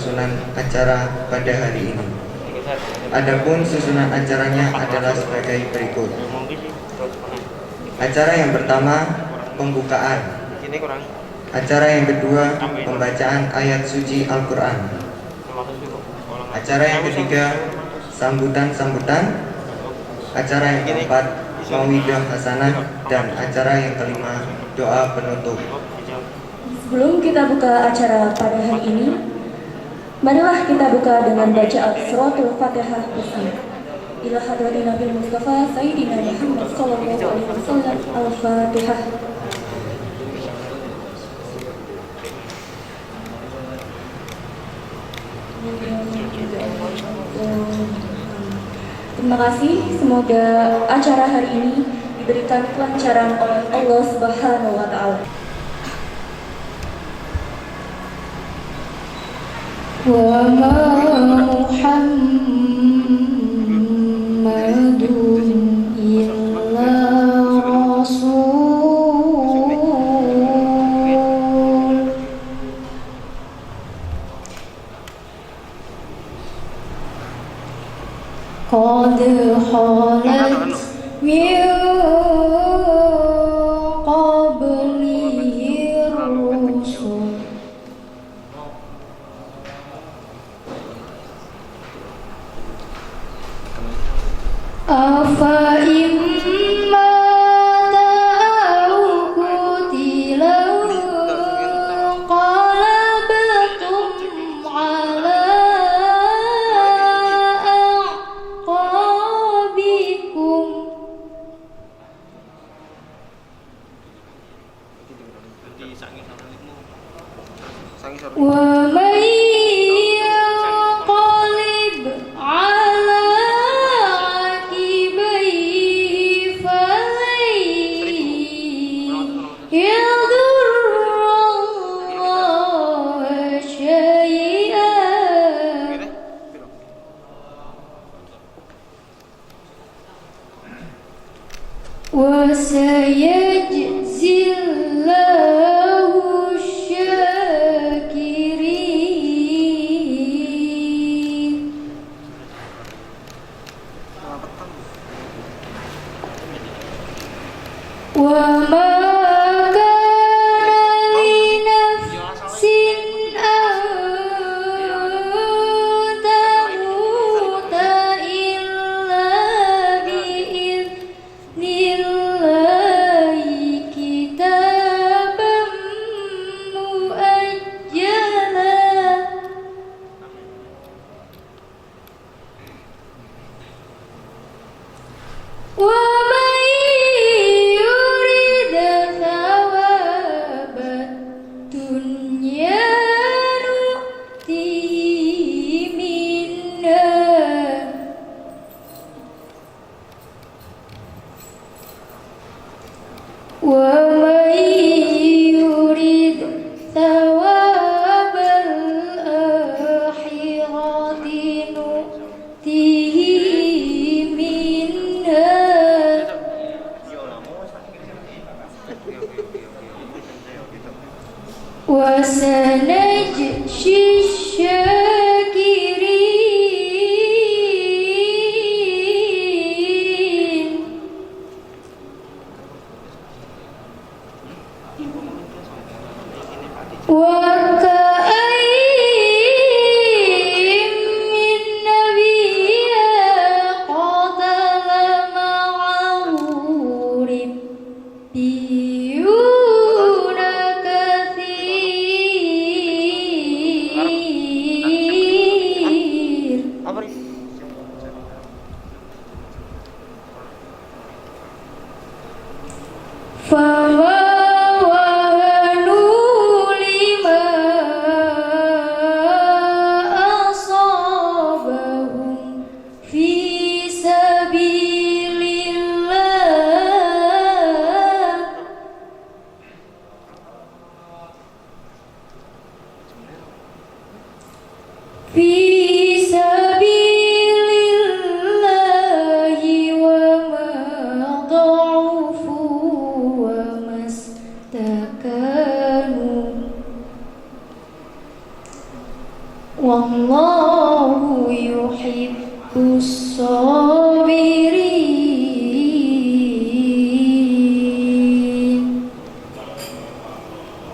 susunan acara pada hari ini. Adapun susunan acaranya adalah sebagai berikut. Acara yang pertama, pembukaan. Acara yang kedua, pembacaan ayat suci Al-Quran. Acara yang ketiga, sambutan-sambutan. Acara yang keempat, mawidah hasanah. Dan acara yang kelima, doa penutup. Sebelum kita buka acara pada hari ini, marilah kita buka dengan bacaan suratul Fatihah bersama. Ila hadratin Nabi Mustafa Sayyidina Muhammad sallallahu alaihi wasallam. Al-Fatihah. Terima kasih, semoga acara hari ini diberikan kelancaran oleh Allah Subhanahu wa taala. Wa ma Muhammadun illa rasul qad khalat min qablihi rusul afa imma ta'u kutilau qalabtum ala aqabikum wa may yanqalib ala aqibaihi falan yadurrallaha syai'an wa sayajzillahu syakirin. Wa ma kana li nafsin an tamuta illa bi'idnillahi kitaban muajjala. Wa man yurid thawabat dunya nu'tihi minha wa man yurid thawabal akhirati nu'tihi minha wa sanajzi syakirin. Wa ka'ayyin min nabiyyin qatala ma'ahu ribbiyuna katsir fama wahanu lima asabahum fi sabilillah fi sabilillahi wa ma dha'ufu wa mastakanu wa wallahu yuhibbus sabirin.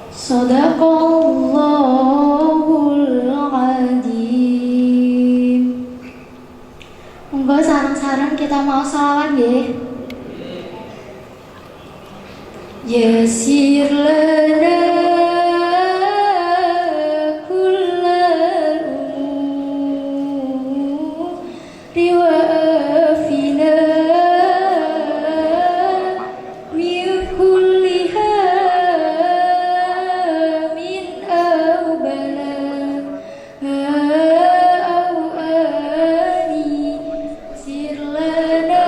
Sadaqallahul adzim. Monggo sareng-sareng kita mau sholawat nggih. Yasir lana kullal umuri wa afina min kulli hamin aw bala aw ani sir lana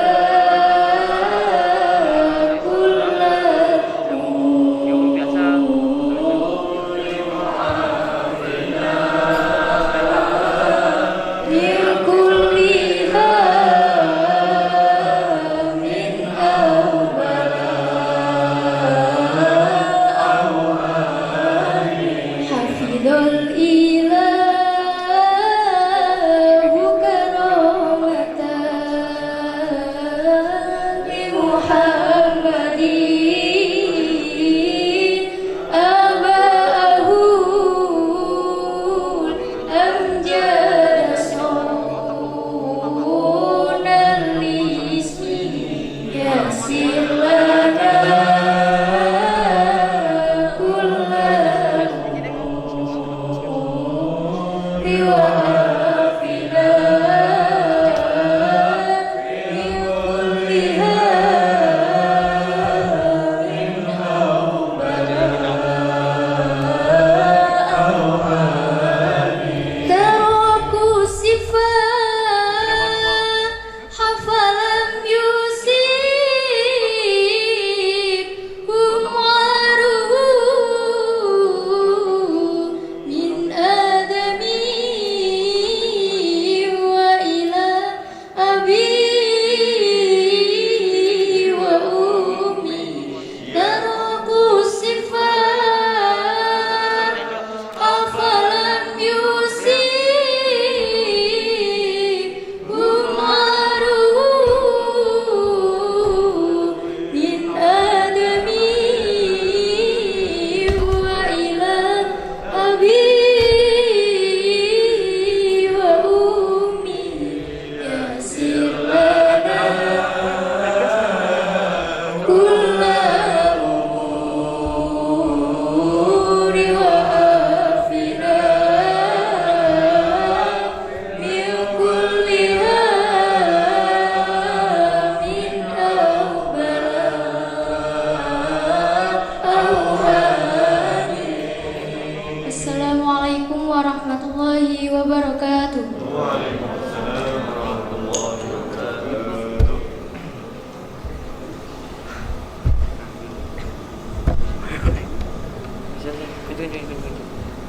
Assalamualaikum warahmatullahi wabarakatuh. Waalaikumsalam warahmatullahi wabarakatuh.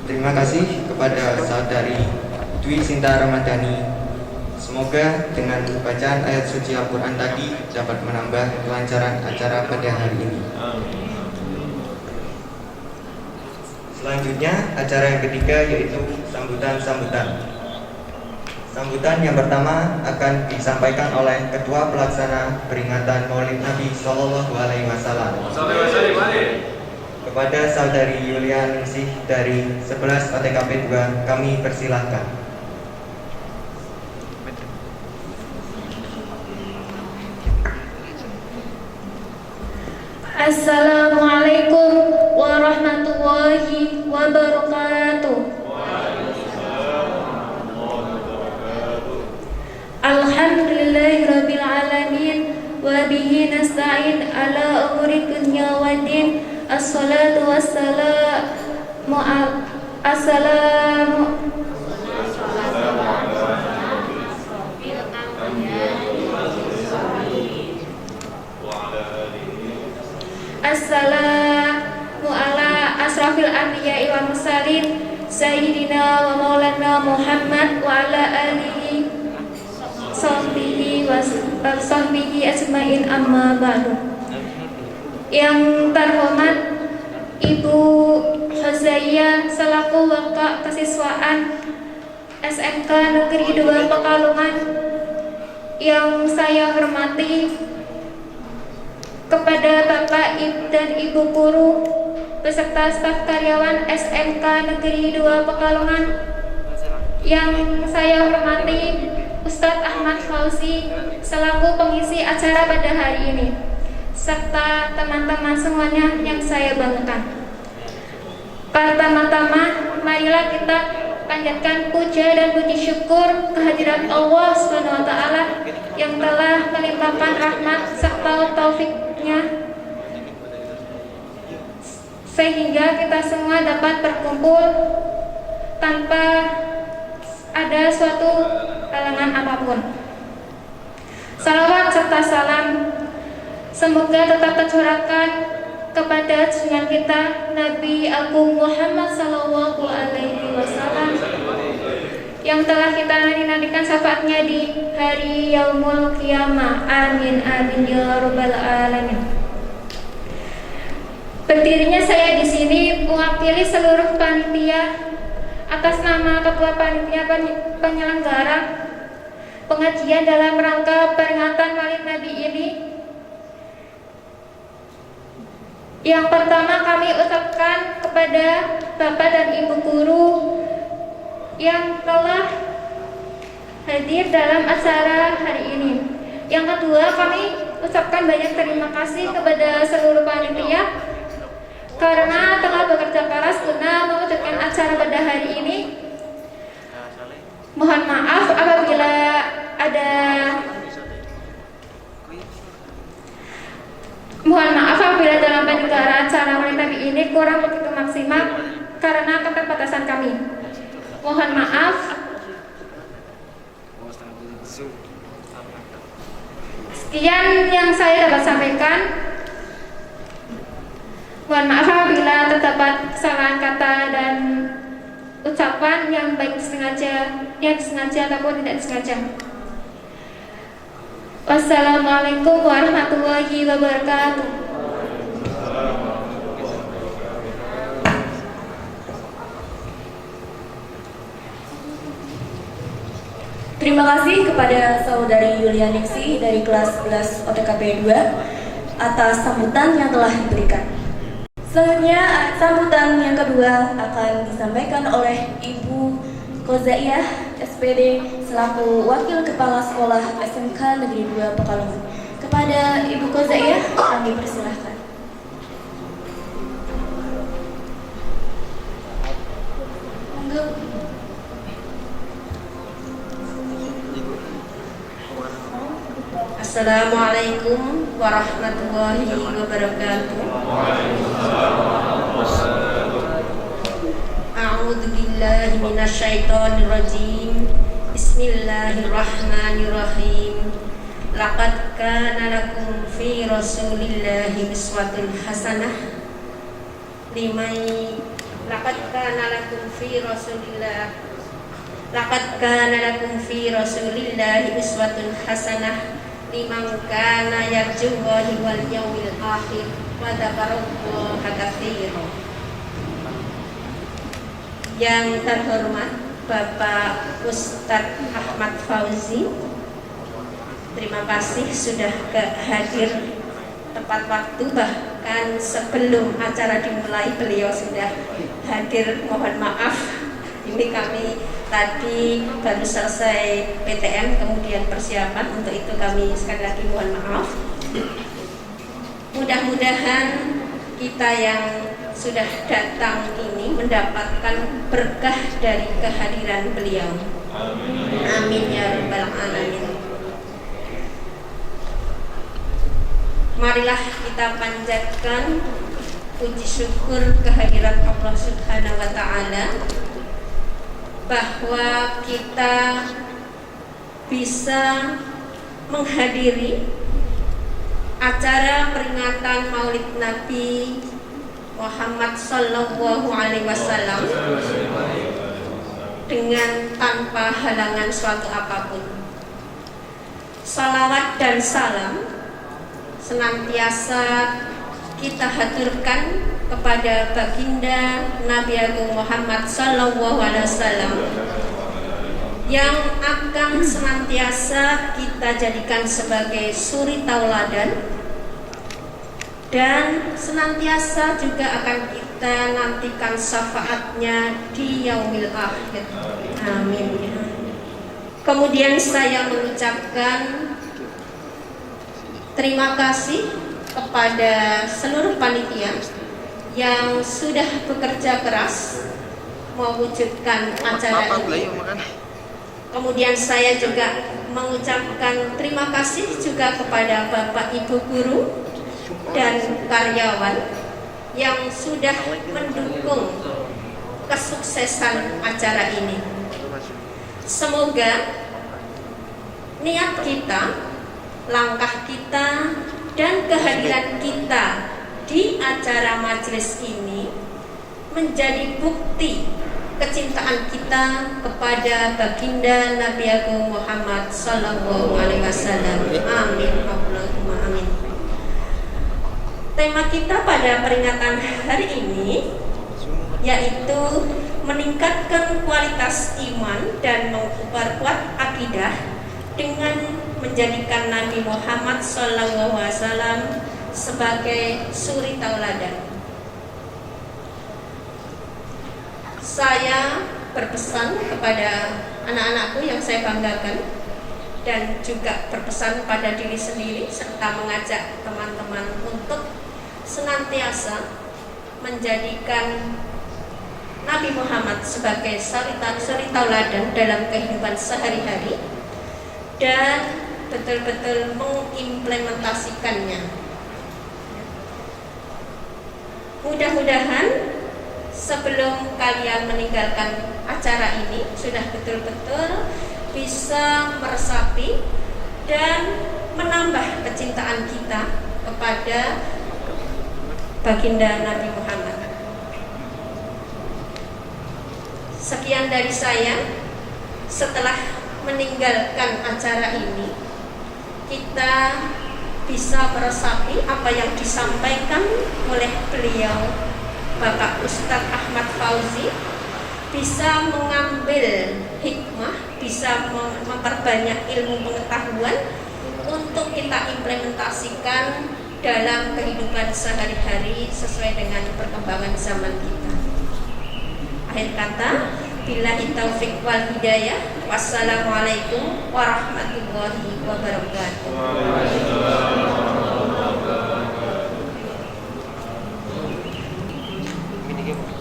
Terima kasih kepada saudari Dwi Sinta Ramadhani. Semoga dengan bacaan ayat suci Al-Quran tadi dapat menambah kelancaran acara pada hari ini. Selanjutnya acara yang ketiga yaitu sambutan-sambutan. Sambutan yang pertama akan disampaikan oleh Ketua Pelaksana Peringatan Maulid Nabi Sallallahu Alaihi Wasallam. Kepada Saudari Yulia Ningsih dari 11 OTKP 2 kami persilahkan. Assalamualaikum warahmatullahi wabarakatuh. Alhamdulillahirabbil alamin wa bihi nasta'in ala umuri dunya waddin. Assalatu wassalamu Assalamu ala asrafil anbiya'i wal mursalin Sayyidina wa maulana Muhammad wa ala alihi sahbihi asma'in amma ba'du. Yang terhormat Ibu Hozaya selaku Wakil Kesiswaan SMK Negeri 2 Pekalongan yang saya hormati, kepada Bapak dan Ibu guru beserta staf karyawan SMK Negeri 2 Pekalongan yang saya hormati, Ustadz Ahmad Fauzi selaku pengisi acara pada hari ini, serta teman-teman semuanya yang saya banggakan. Pertama-tama, marilah kita panjatkan puja dan puji syukur kehadirat Allah SWT yang telah melimpahkan rahmat serta taufiknya sehingga kita semua dapat berkumpul tanpa ada suatu halangan apapun. Salawat serta salam semoga tetap tercurahkan kepada junjungan kita Nabi Agung Muhammad Sallallahu Alaihi Wasallam yang telah kita nanti-nantikan syafaatnya di hari Yaumul Qiyamah. Amin amin ya rabbal alamin. Berdirinya saya di sini mewakili seluruh panitia atas nama Ketua Panitia Penyelenggara pengajian dalam rangka peringatan Maulid Nabi ini. Yang pertama kami ucapkan kepada Bapak dan Ibu guru yang telah hadir dalam acara hari ini. Yang kedua, kami ucapkan banyak terima kasih kepada seluruh panitia karena telah bekerja keras guna mewujudkan acara pada hari ini. Mohon maaf apabila dalam penyelenggaraan acara Maulid Nabi ini kurang begitu maksimal karena keterbatasan kami. Mohon maaf. Sekian yang saya dapat sampaikan. Mohon maaf apabila terdapat kesalahan kata dan ucapan yang baik disengaja ataupun tidak disengaja. Wassalamualaikum warahmatullahi wabarakatuh. Terima kasih kepada Saudari Yulianingsi dari kelas 11 OTKP 2 atas sambutan yang telah diberikan. Selanjutnya, sambutan yang kedua akan disampaikan oleh Ibu Kozaiyah SPD selaku Wakil Kepala Sekolah SMK Negeri 2 Pekalongan. Kepada Ibu Kozaiyah kami persilahkan. Assalamualaikum warahmatullahi wabarakatuh. A'udzu billahi minasyaitonir rajim. Bismillahirrahmanirrahim. Laqad kana lakum fi Rasulillahi uswatun hasanah liman laqad kana lakum fi Rasulillahi uswatun hasanah liman kana yarjullahi wal yawmil akhir wa dzakarallaha katsiran. Yang terhormat Bapak Ustadz Ahmad Fauzi, terima kasih sudah hadir tepat waktu, bahkan sebelum acara dimulai beliau sudah hadir. Mohon maaf, ini kami tadi baru selesai PTM, kemudian persiapan, untuk itu kami sekali lagi mohon maaf. Mudah-mudahan kita yang sudah datang ini mendapatkan berkah dari kehadiran beliau. Amin ya rabbal alamin. Marilah kita panjatkan puji syukur kehadirat Allah Subhanahu wa taala bahwa kita bisa menghadiri acara peringatan Maulid Nabi Muhammad Sallallahu Alaihi Wasallam dengan tanpa halangan suatu apapun. Salawat dan salam senantiasa kita haturkan kepada baginda Nabi Agung Muhammad Sallallahu Alaihi Wasallam yang akan senantiasa kita jadikan sebagai suri tauladan dan senantiasa juga akan kita nantikan syafaatnya di yaumil akhir. Amin. Kemudian saya mengucapkan terima kasih kepada seluruh panitia yang sudah bekerja keras mewujudkan acara ini. Kemudian saya juga mengucapkan terima kasih juga kepada Bapak Ibu guru dan karyawan yang sudah mendukung kesuksesan acara ini. Semoga niat kita, langkah kita, dan kehadiran kita di acara majelis ini menjadi bukti kecintaan kita kepada baginda Nabi Agung Muhammad Sallallahu Alaihi Wasallam. Amin. Allahumma amin. Tema kita pada peringatan hari ini yaitu meningkatkan kualitas iman dan memperkuat akidah dengan menjadikan Nabi Muhammad Sallallahu Alaihi Wasallam sebagai suri tauladan. Saya berpesan kepada anak-anakku yang saya banggakan dan juga berpesan pada diri sendiri serta mengajak teman-teman untuk senantiasa menjadikan Nabi Muhammad sebagai suri tauladan dalam kehidupan sehari-hari dan betul-betul mengimplementasikannya. Mudah-mudahan sebelum kalian meninggalkan acara ini sudah betul-betul bisa meresapi dan menambah kecintaan kita kepada baginda Nabi Muhammad. Sekian dari saya. Setelah meninggalkan acara ini, kita bisa meresapi apa yang disampaikan oleh beliau Bapak Ustadz Ahmad Fauzi, bisa mengambil hikmah, bisa memperbanyak ilmu pengetahuan untuk kita implementasikan dalam kehidupan sehari-hari sesuai dengan perkembangan zaman kita. Akhir kata, billahi taufiq wal hidayah. Wassalamualaikum warahmatullahi wabarakatuh.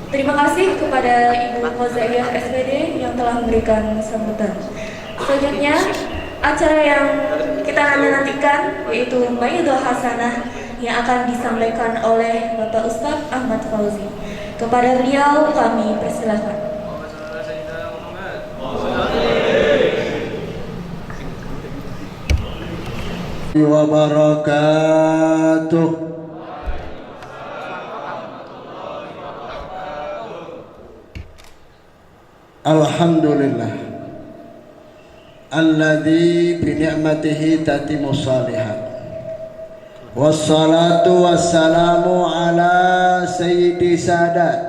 Terima kasih kepada Ibu Mozaiyah SPD yang telah memberikan sambutan. Selanjutnya, acara yang kita nantikan yaitu Maidah Hasanah yang akan disampaikan oleh Bapak Ustadz Ahmad Fauzi. Kepada beliau kami persilahkan. Wabarakatuh. Alhamdulillah alladzi bi ni'matihi tatimmu shalihat. Wassalatu wassalamu ala sayyidi sadat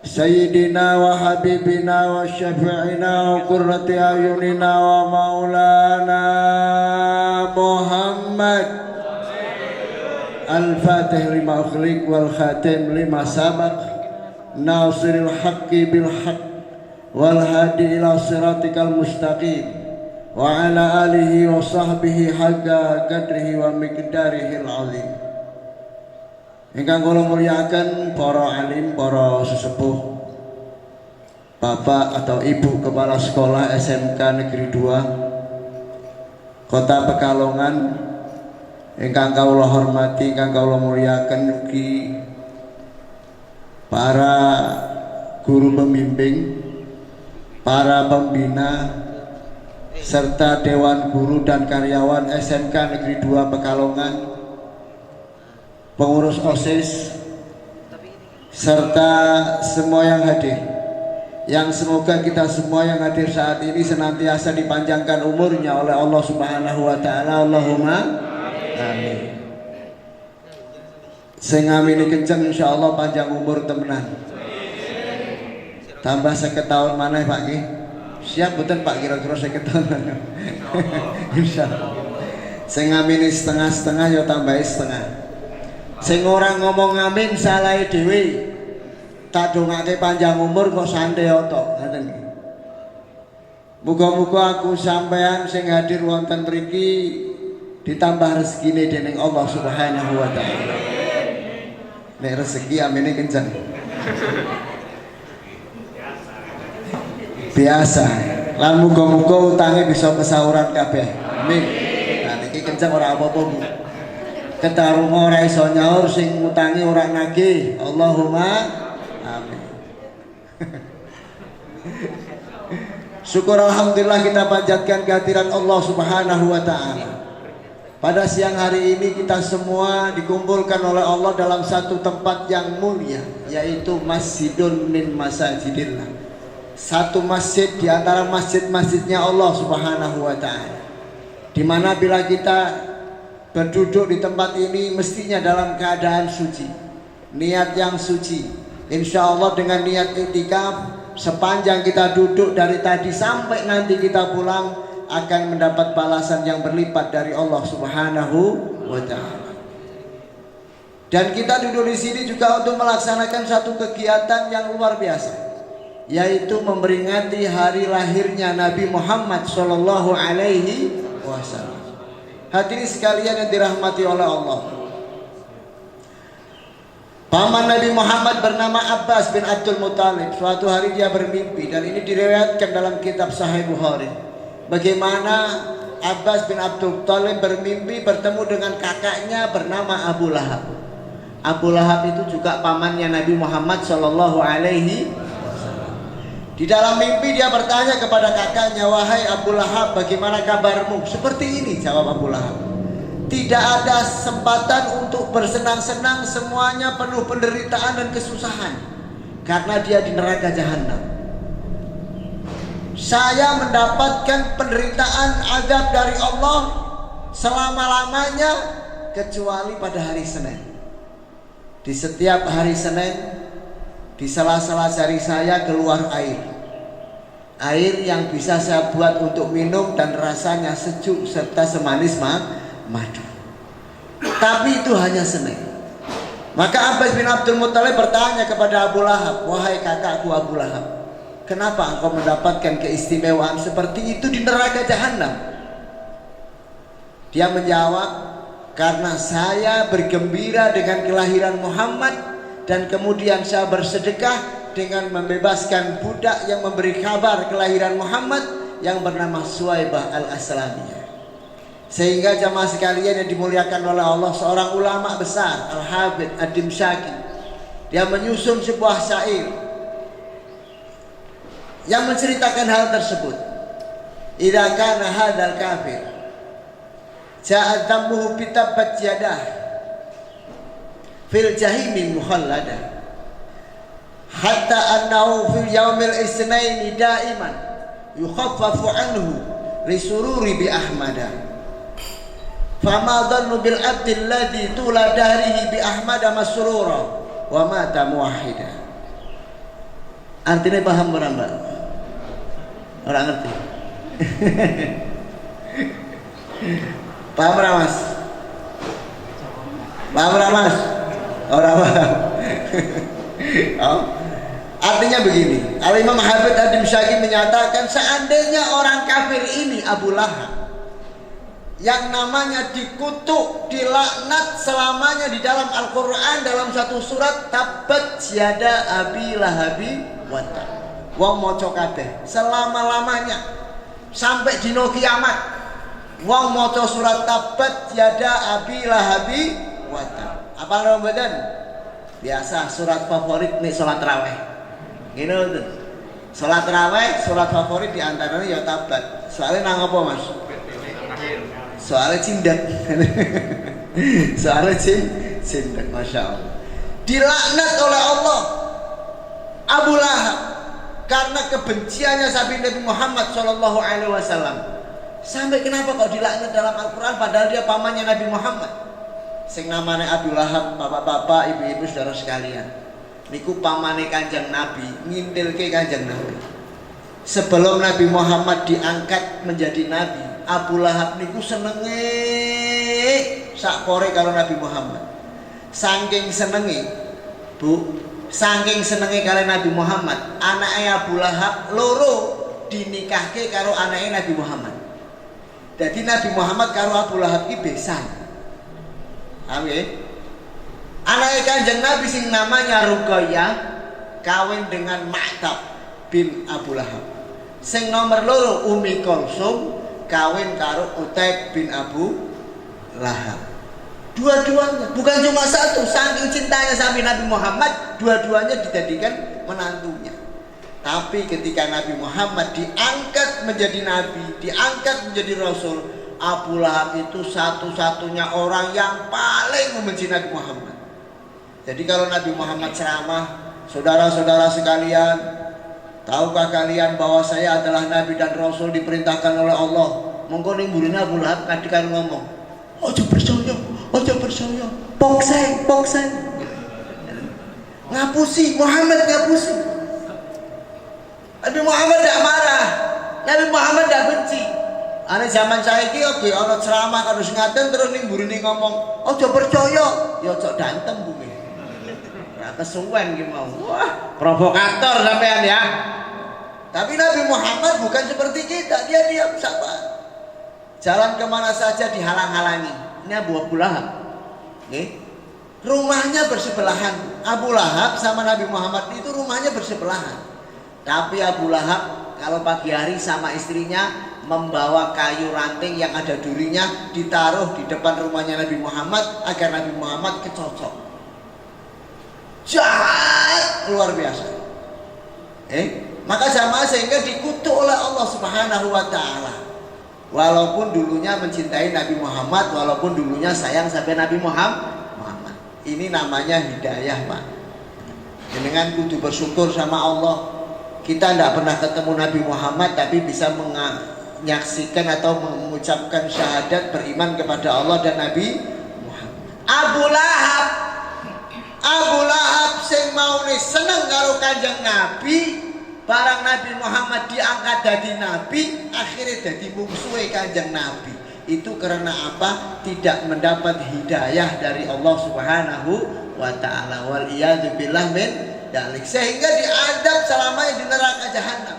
sayyidina wa habibina wa syafi'ina wa qurrati ayunina wa maulana Muhammad al-fatih lima ukhliq wal khatim lima sabaq nasiril haqqi bil haqq wal hadi ila siratikal mustaqim wa ala alihi wa sahbihi haqqa qadrihi wa miqdarihil azim. Ingkang kula mulyakaken para alim, para sesepuh, Bapak atau Ibu Kepala Sekolah SMK Negeri 2 Kota Pekalongan, ingkang kawula hormati, ingkang kawula mulyakaken ugi para guru pembimbing, para pembina, serta Dewan Guru dan Karyawan SMK Negeri 2 Pekalongan, pengurus OSIS, serta semua yang hadir, yang semoga kita semua yang hadir saat ini senantiasa dipanjangkan umurnya oleh Allah Subhanahu wa Ta'ala. Allahumma amin. Sing amini kenceng insyaallah panjang umur temenan. Tambah 50 tahun maneh Pak nggih. Siap betul Pak, kira-kira saya ketahuan. Insyaallah. Sing ngamini setengah-setengah ya tambahi setengah. Sing ora ngomong amin salahe dhewe. Tak dongake panjang umur kok santai otok, ngoten nggih. Muga-muga aku sampean sing hadir wonten mriki ditambah rezekine dening Allah Subhanahu wa taala. Nek rezeki amine kenceng. Biasa. Lan muga-muga utange bisa kesauran kabeh. Amin. Nah niki kenceng ora apa-apa Bu. Ketarunga ora iso nyaur sing utangi ora nagih. Allahumma amin. Syukur alhamdulillah kita panjatkan kehadiran Allah Subhanahu wa taala. Pada siang hari ini kita semua dikumpulkan oleh Allah dalam satu tempat yang mulia, yaitu Masjidun min Masajidillah. Satu masjid di antara masjid-masjidnya Allah Subhanahu wa taala. Di mana bila kita berduduk di tempat ini mestinya dalam keadaan suci, niat yang suci. Insya Allah dengan niat iktikaf sepanjang kita duduk dari tadi sampai nanti kita pulang akan mendapat balasan yang berlipat dari Allah Subhanahu wa taala. Dan kita duduk di sini juga untuk melaksanakan satu kegiatan yang luar biasa, yaitu memperingati hari lahirnya Nabi Muhammad sallallahu alaihi wasallam. Hadirin sekalian yang dirahmati oleh Allah. Paman Nabi Muhammad bernama Abbas bin Abdul Muthalib. Suatu hari dia bermimpi, dan ini diriwayatkan dalam kitab Sahih Bukhari. Bagaimana Abbas bin Abdul Muthalib bermimpi bertemu dengan kakaknya bernama Abu Lahab. Abu Lahab itu juga pamannya Nabi Muhammad sallallahu alaihi wasallam. Di dalam mimpi dia bertanya kepada kakaknya, "Wahai Abu Lahab, bagaimana kabarmu?" Seperti ini jawab Abu Lahab. Tidak ada kesempatan untuk bersenang-senang, semuanya penuh penderitaan dan kesusahan karena dia di neraka jahanam. Saya mendapatkan penderitaan azab dari Allah selama-lamanya kecuali pada hari Senin. Di setiap hari Senin, di sela-sela jari saya keluar air. Air yang bisa saya buat untuk minum dan rasanya sejuk serta semanis madu. Tapi itu hanya Senin. Maka Abbas bin Abdul Muthalib bertanya kepada Abu Lahab, "Wahai kakakku Abu Lahab, kenapa engkau mendapatkan keistimewaan seperti itu di neraka jahanam?" Dia menjawab, "Karena saya bergembira dengan kelahiran Muhammad dan kemudian saya bersedekah dengan membebaskan budak yang memberi kabar kelahiran Muhammad yang bernama Suwaibah al-Aslamiyah." Sehingga jamaah sekalian yang dimuliakan oleh Allah, seorang ulama besar Al-Hafidz Ad-Dimsyaqi, dia menyusun sebuah syair yang menceritakan hal tersebut. "Idza kana hadzal kafir ja'a dhammuhu bi tabbat yadah fil jahimi mukhalladah hatta annahu fil yaumil isnaini daiman yukhaffafu anhu li sururi bi ahmada. Fama dhannu bil abdi alladhi tula dahrihi bi ahmada masrura wa mata muwahhida." Artinya paham ora, Mbak? Ora ngerti. Paham ora, Mas? Paham ora, Mas? Ora paham. Oh. Artinya begini, Al-Imam Hafidz Ad-Dimsyaqi menyatakan seandainya orang kafir ini Abu Lahab yang namanya dikutuk, dilaknat selamanya di dalam Al-Quran dalam satu surat, Tabbat yada abi lahabi wata. Wong maca kabeh selama-lamanya sampai dino kiamat. Wong maca surat Tabbat yada abi lahabi wata. Apa nama badan? Biasa surat favorit nih salat raweh. Gini tuh. Salat raweh, surat favorit di antaranya ya Tabbat. Soalnya nang apa, Mas? Soalnya cindak. Soalnya cindak, Masya Allah. Dilaknat oleh Allah Abu Lahab karena kebenciannya sahabat Nabi Muhammad SAW. Sampai kenapa kok dilaknat dalam Al-Quran padahal dia pamannya Nabi Muhammad. Sing namanya Abu Lahab, bapak-bapak, ibu-ibu, saudara sekalian, niku pamane Kanjeng Nabi, ngintilke Kanjeng Nabi. sebelum Nabi Muhammad diangkat menjadi nabi, Abu Lahab niku senenge sakpore karo Nabi Muhammad. Saking senenge, Bu, saking senenge karo Nabi Muhammad, anaknya Abu Lahab loro dinikahke karo anaknya Nabi Muhammad. Jadi Nabi Muhammad karo Abu Lahab ki besan. Awe. Anaknya Kanjeng Nabi sing namanya Ruqayyah kawin dengan Ma'tab bin Abu Lahab. Sing nomor loro Umi Kulsum kawin karo Utaib bin Abu Lahab. Dua-duanya, bukan cuma satu, saking cintanya sampai Nabi Muhammad, dua-duanya dijadikan menantunya. Tapi ketika Nabi Muhammad diangkat menjadi nabi, diangkat menjadi rasul, Abu Lahab itu satu-satunya orang yang paling membenci Nabi Muhammad. Jadi kalau Nabi Muhammad ceramah, saudara-saudara sekalian, tahukah kalian bahwa saya adalah nabi dan rasul diperintahkan oleh Allah? Monggo ning mburine Abu Lahab kadikan ngomong, ojo percaya, pokseng. Ngapusi, Muhammad ngapusi. Nabi Muhammad tidak marah, Nabi Muhammad tidak benci. Ane zaman saiki oke ana ceramah harus ngaten terus ning mburine ngomong, ojo percaya, ya ojo dantem bumi. Kesuwen ki mau. Wah, provokator sampean ya. Tapi Nabi Muhammad bukan seperti kita, dia diam sabar. Jalan kemana saja dihalang-halangi. Ini Abu Lahab. Nggih. Rumahnya bersebelahan. Abu Lahab sama Nabi Muhammad itu rumahnya bersebelahan. Tapi Abu Lahab kalau pagi hari sama istrinya membawa kayu ranting yang ada durinya ditaruh di depan rumahnya Nabi Muhammad agar Nabi Muhammad kecocok. Jahat luar biasa. Maka jamaah sehingga dikutuk oleh Allah Subhanahu wa taala. Walaupun dulunya mencintai Nabi Muhammad, walaupun dulunya sayang sampai Nabi Muhammad. Ini namanya hidayah, Pak. Dengan kudu bersyukur sama Allah. Kita tidak pernah ketemu Nabi Muhammad tapi bisa menyaksikan atau mengucapkan syahadat beriman kepada Allah dan Nabi Muhammad. Abu Lahab sing maune seneng karo Kanjeng Nabi, barang Nabi Muhammad diangkat jadi nabi, akhirnya jadi musuhe Kanjeng Nabi. Itu karena apa? Tidak mendapat hidayah dari Allah Subhanahu wa taala. Wal iyadu billah min dalik. Sehingga diadab selamanya di neraka jahanam.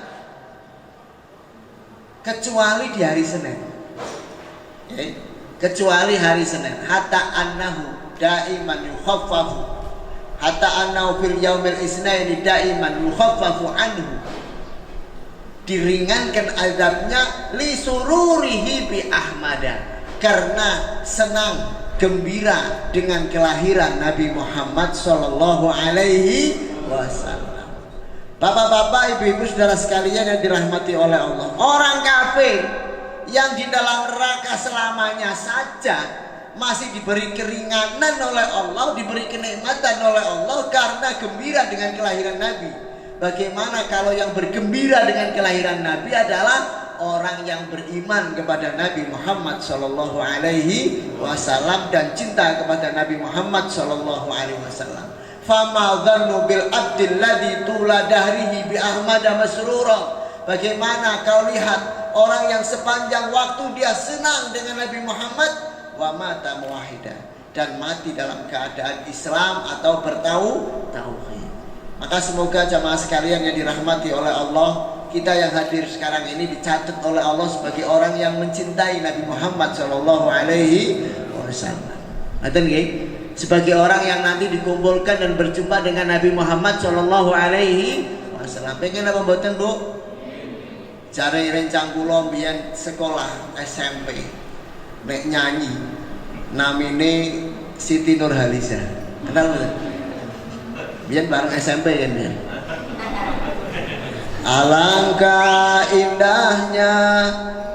Kecuali di hari Senin. Kecuali hari Senin. Hatta annahu daiman yukhaffafu. Hatta annahu fil yaumil isnaini daiman yukhaffafu anhu. Diringankan azabnya li sururihi bi Ahmada, karena senang gembira dengan kelahiran Nabi Muhammad sallallahu alaihi wasallam. Bapak-bapak, ibu-ibu, saudara sekalian yang dirahmati oleh Allah, orang kafir yang di dalam neraka selamanya saja masih diberi keringanan oleh Allah, diberi kenikmatan oleh Allah karena gembira dengan kelahiran Nabi. Bagaimana kalau yang bergembira dengan kelahiran Nabi adalah orang yang beriman kepada Nabi Muhammad sallallahu alaihi wasallam dan cinta kepada Nabi Muhammad sallallahu alaihi wasallam. Fama dhannu bil abdil ladzi tula dahrihi bi ahmada masrura. Bagaimana kau lihat orang yang sepanjang waktu dia senang dengan Nabi Muhammad wa mata muwahhida, dan mati dalam keadaan Islam atau bertauhid. Maka semoga jamaah sekalian yang dirahmati oleh Allah, kita yang hadir sekarang ini dicatat oleh Allah sebagai orang yang mencintai Nabi Muhammad sallallahu alaihi wasallam. Ngaten nggih? Sebagai orang yang nanti dikumpulkan dan berjumpa dengan Nabi Muhammad sallallahu alaihi wasallam. Pengen apa mboten, Bu? Jare rencang kula mbiyen sekolah SMP. Nek nyanyi namine Siti Nurhaliza. Kenal mboten? Biar bareng SMP kan ya. Alangkah indahnya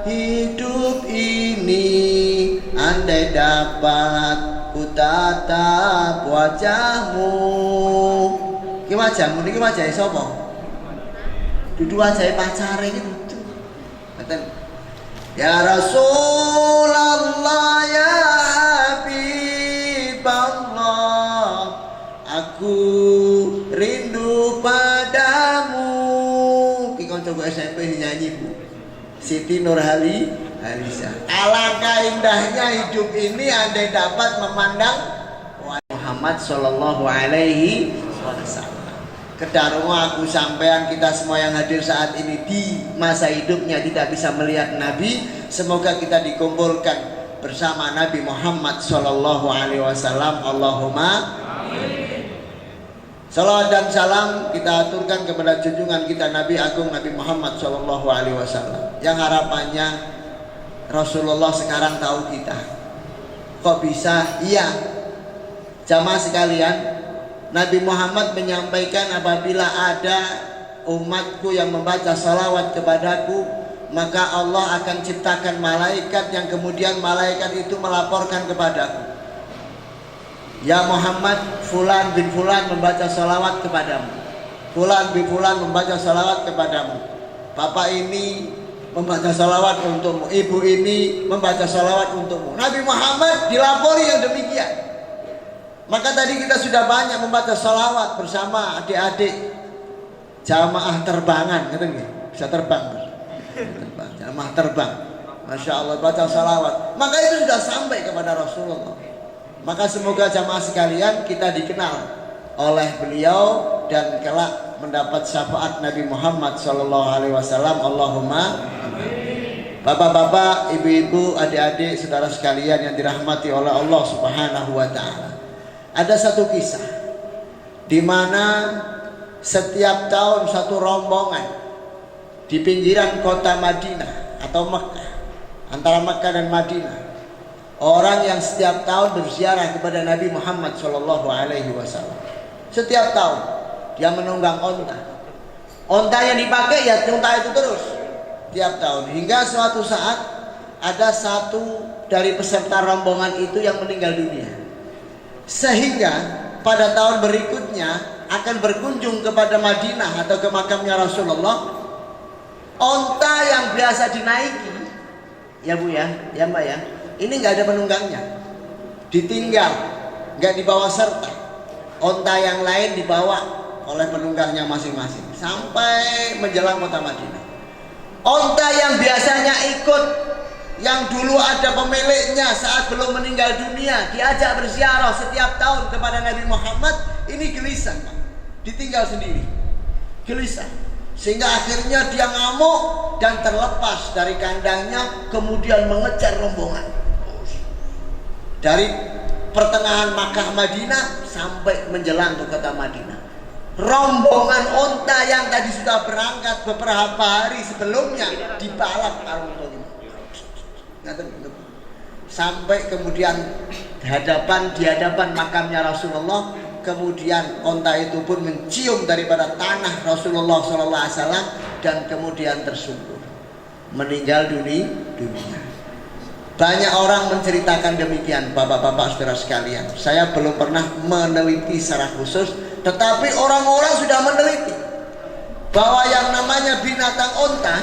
hidup ini, andai dapat ku tatap wajahmu. Ki wajahmu niki wajahe sapa? Dudu wajahe pacare iki dudu. Ngoten. Ya Rasulullah ya Habiballah, aku rindu padamu. Ki kanca SMP Siti Nurhaliza. Alangkah indahnya hidup ini andai dapat memandang Muhammad Sallallahu Alaihi Wasallam. Kedarungu aku sampean kita semua yang hadir saat ini di masa hidupnya tidak bisa melihat Nabi. Semoga kita dikumpulkan bersama Nabi Muhammad Sallallahu Alaihi Wasallam. Allahumma amin. Salawat dan salam kita aturkan kepada junjungan kita Nabi Agung Nabi Muhammad Sallallahu Alaihi Wasallam. Yang harapannya Rasulullah sekarang tahu kita. Kok bisa? Iya. Jamaah sekalian, Nabi Muhammad menyampaikan apabila ada umatku yang membaca salawat kepadaku, maka Allah akan ciptakan malaikat yang kemudian malaikat itu melaporkan kepadaku. Ya Muhammad, Fulan bin Fulan membaca salawat kepadamu. Fulan bin Fulan membaca salawat kepadamu. Bapak ini membaca salawat untukmu. Ibu ini membaca salawat untukmu. Nabi Muhammad dilapori yang demikian. Maka tadi kita sudah banyak membaca salawat bersama adik-adik jamaah terbangan, gitu nggih? Bisa terbang, terbang, jamaah terbang. Masya Allah baca salawat. Maka itu sudah sampai kepada Rasulullah. Maka semoga jamaah sekalian kita dikenal oleh beliau dan kelak mendapat syafaat Nabi Muhammad Sallallahu Alaihi Wasallam. Allahumma amin. Bapak-bapak, ibu-ibu, adik-adik, saudara sekalian yang dirahmati oleh Allah Subhanahu Wa Taala. Ada satu kisah di mana setiap tahun satu rombongan di pinggiran kota Madinah atau Mekah, antara Mekah dan Madinah, orang yang setiap tahun berziarah kepada Nabi Muhammad Sallallahu Alaihi Wasallam. Setiap tahun dia menunggang onta. Onta yang dipakai ya onta itu terus tiap tahun, hingga suatu saat ada satu dari peserta rombongan itu yang meninggal dunia. Sehingga pada tahun berikutnya akan berkunjung kepada Madinah atau ke makamnya Rasulullah. Onta yang biasa dinaiki, ya Bu ya, ya Mbak ya, ini nggak ada penunggangnya, ditinggal, nggak dibawa serta. Onta yang lain dibawa oleh penunggangnya masing-masing sampai menjelang kota Madinah. Onta yang biasanya ikut, yang dulu ada pemiliknya saat belum meninggal dunia, diajak berziarah setiap tahun kepada Nabi Muhammad, ini gelisah, ditinggal sendiri, gelisah. Sehingga akhirnya dia ngamuk dan terlepas dari kandangnya, kemudian mengejar rombongan dari pertengahan Makkah Madinah sampai menjelang ke kota Madinah. Rombongan onta yang tadi sudah berangkat beberapa hari sebelumnya dibalap karung sampai kemudian di hadapan makamnya Rasulullah. Kemudian onta itu pun mencium daripada tanah Rasulullah SAW dan kemudian tersungkur meninggal dunia. Banyak orang menceritakan demikian, bapak-bapak saudara sekalian. Saya belum pernah meneliti secara khusus, tetapi orang-orang sudah meneliti bahwa yang namanya binatang onta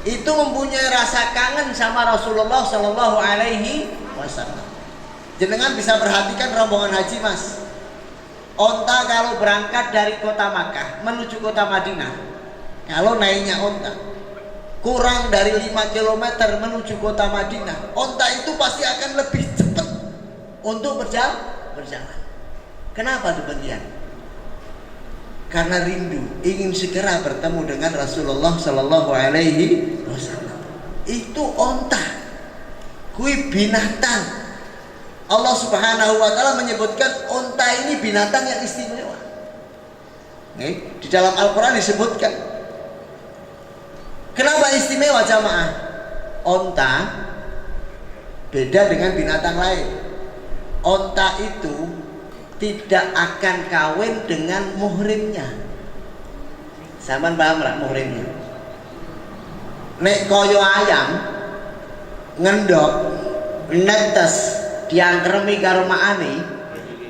itu mempunyai rasa kangen sama Rasulullah Sallallahu Alaihi Wasallam. Jenengan bisa perhatikan rombongan haji, Mas. Onta kalau berangkat dari kota Makkah menuju kota Madinah, kalau naiknya onta kurang dari 5 km menuju kota Madinah, onta itu pasti akan lebih cepat untuk berjalan. Kenapa demikian? Karena rindu, ingin segera bertemu dengan Rasulullah Sallallahu Alaihi Wasallam. Itu onta, kui binatang. Allah Subhanahu Wa Taala menyebutkan onta ini binatang yang istimewa. Di dalam Al-Quran disebutkan. Kenapa istimewa jamaah? Onta beda dengan binatang lain. Onta itu tidak akan kawin dengan muhrimnya. Sampeyan paham lah muhrimnya? Nek koyo ayam ngendok netes diangkremi karo makane,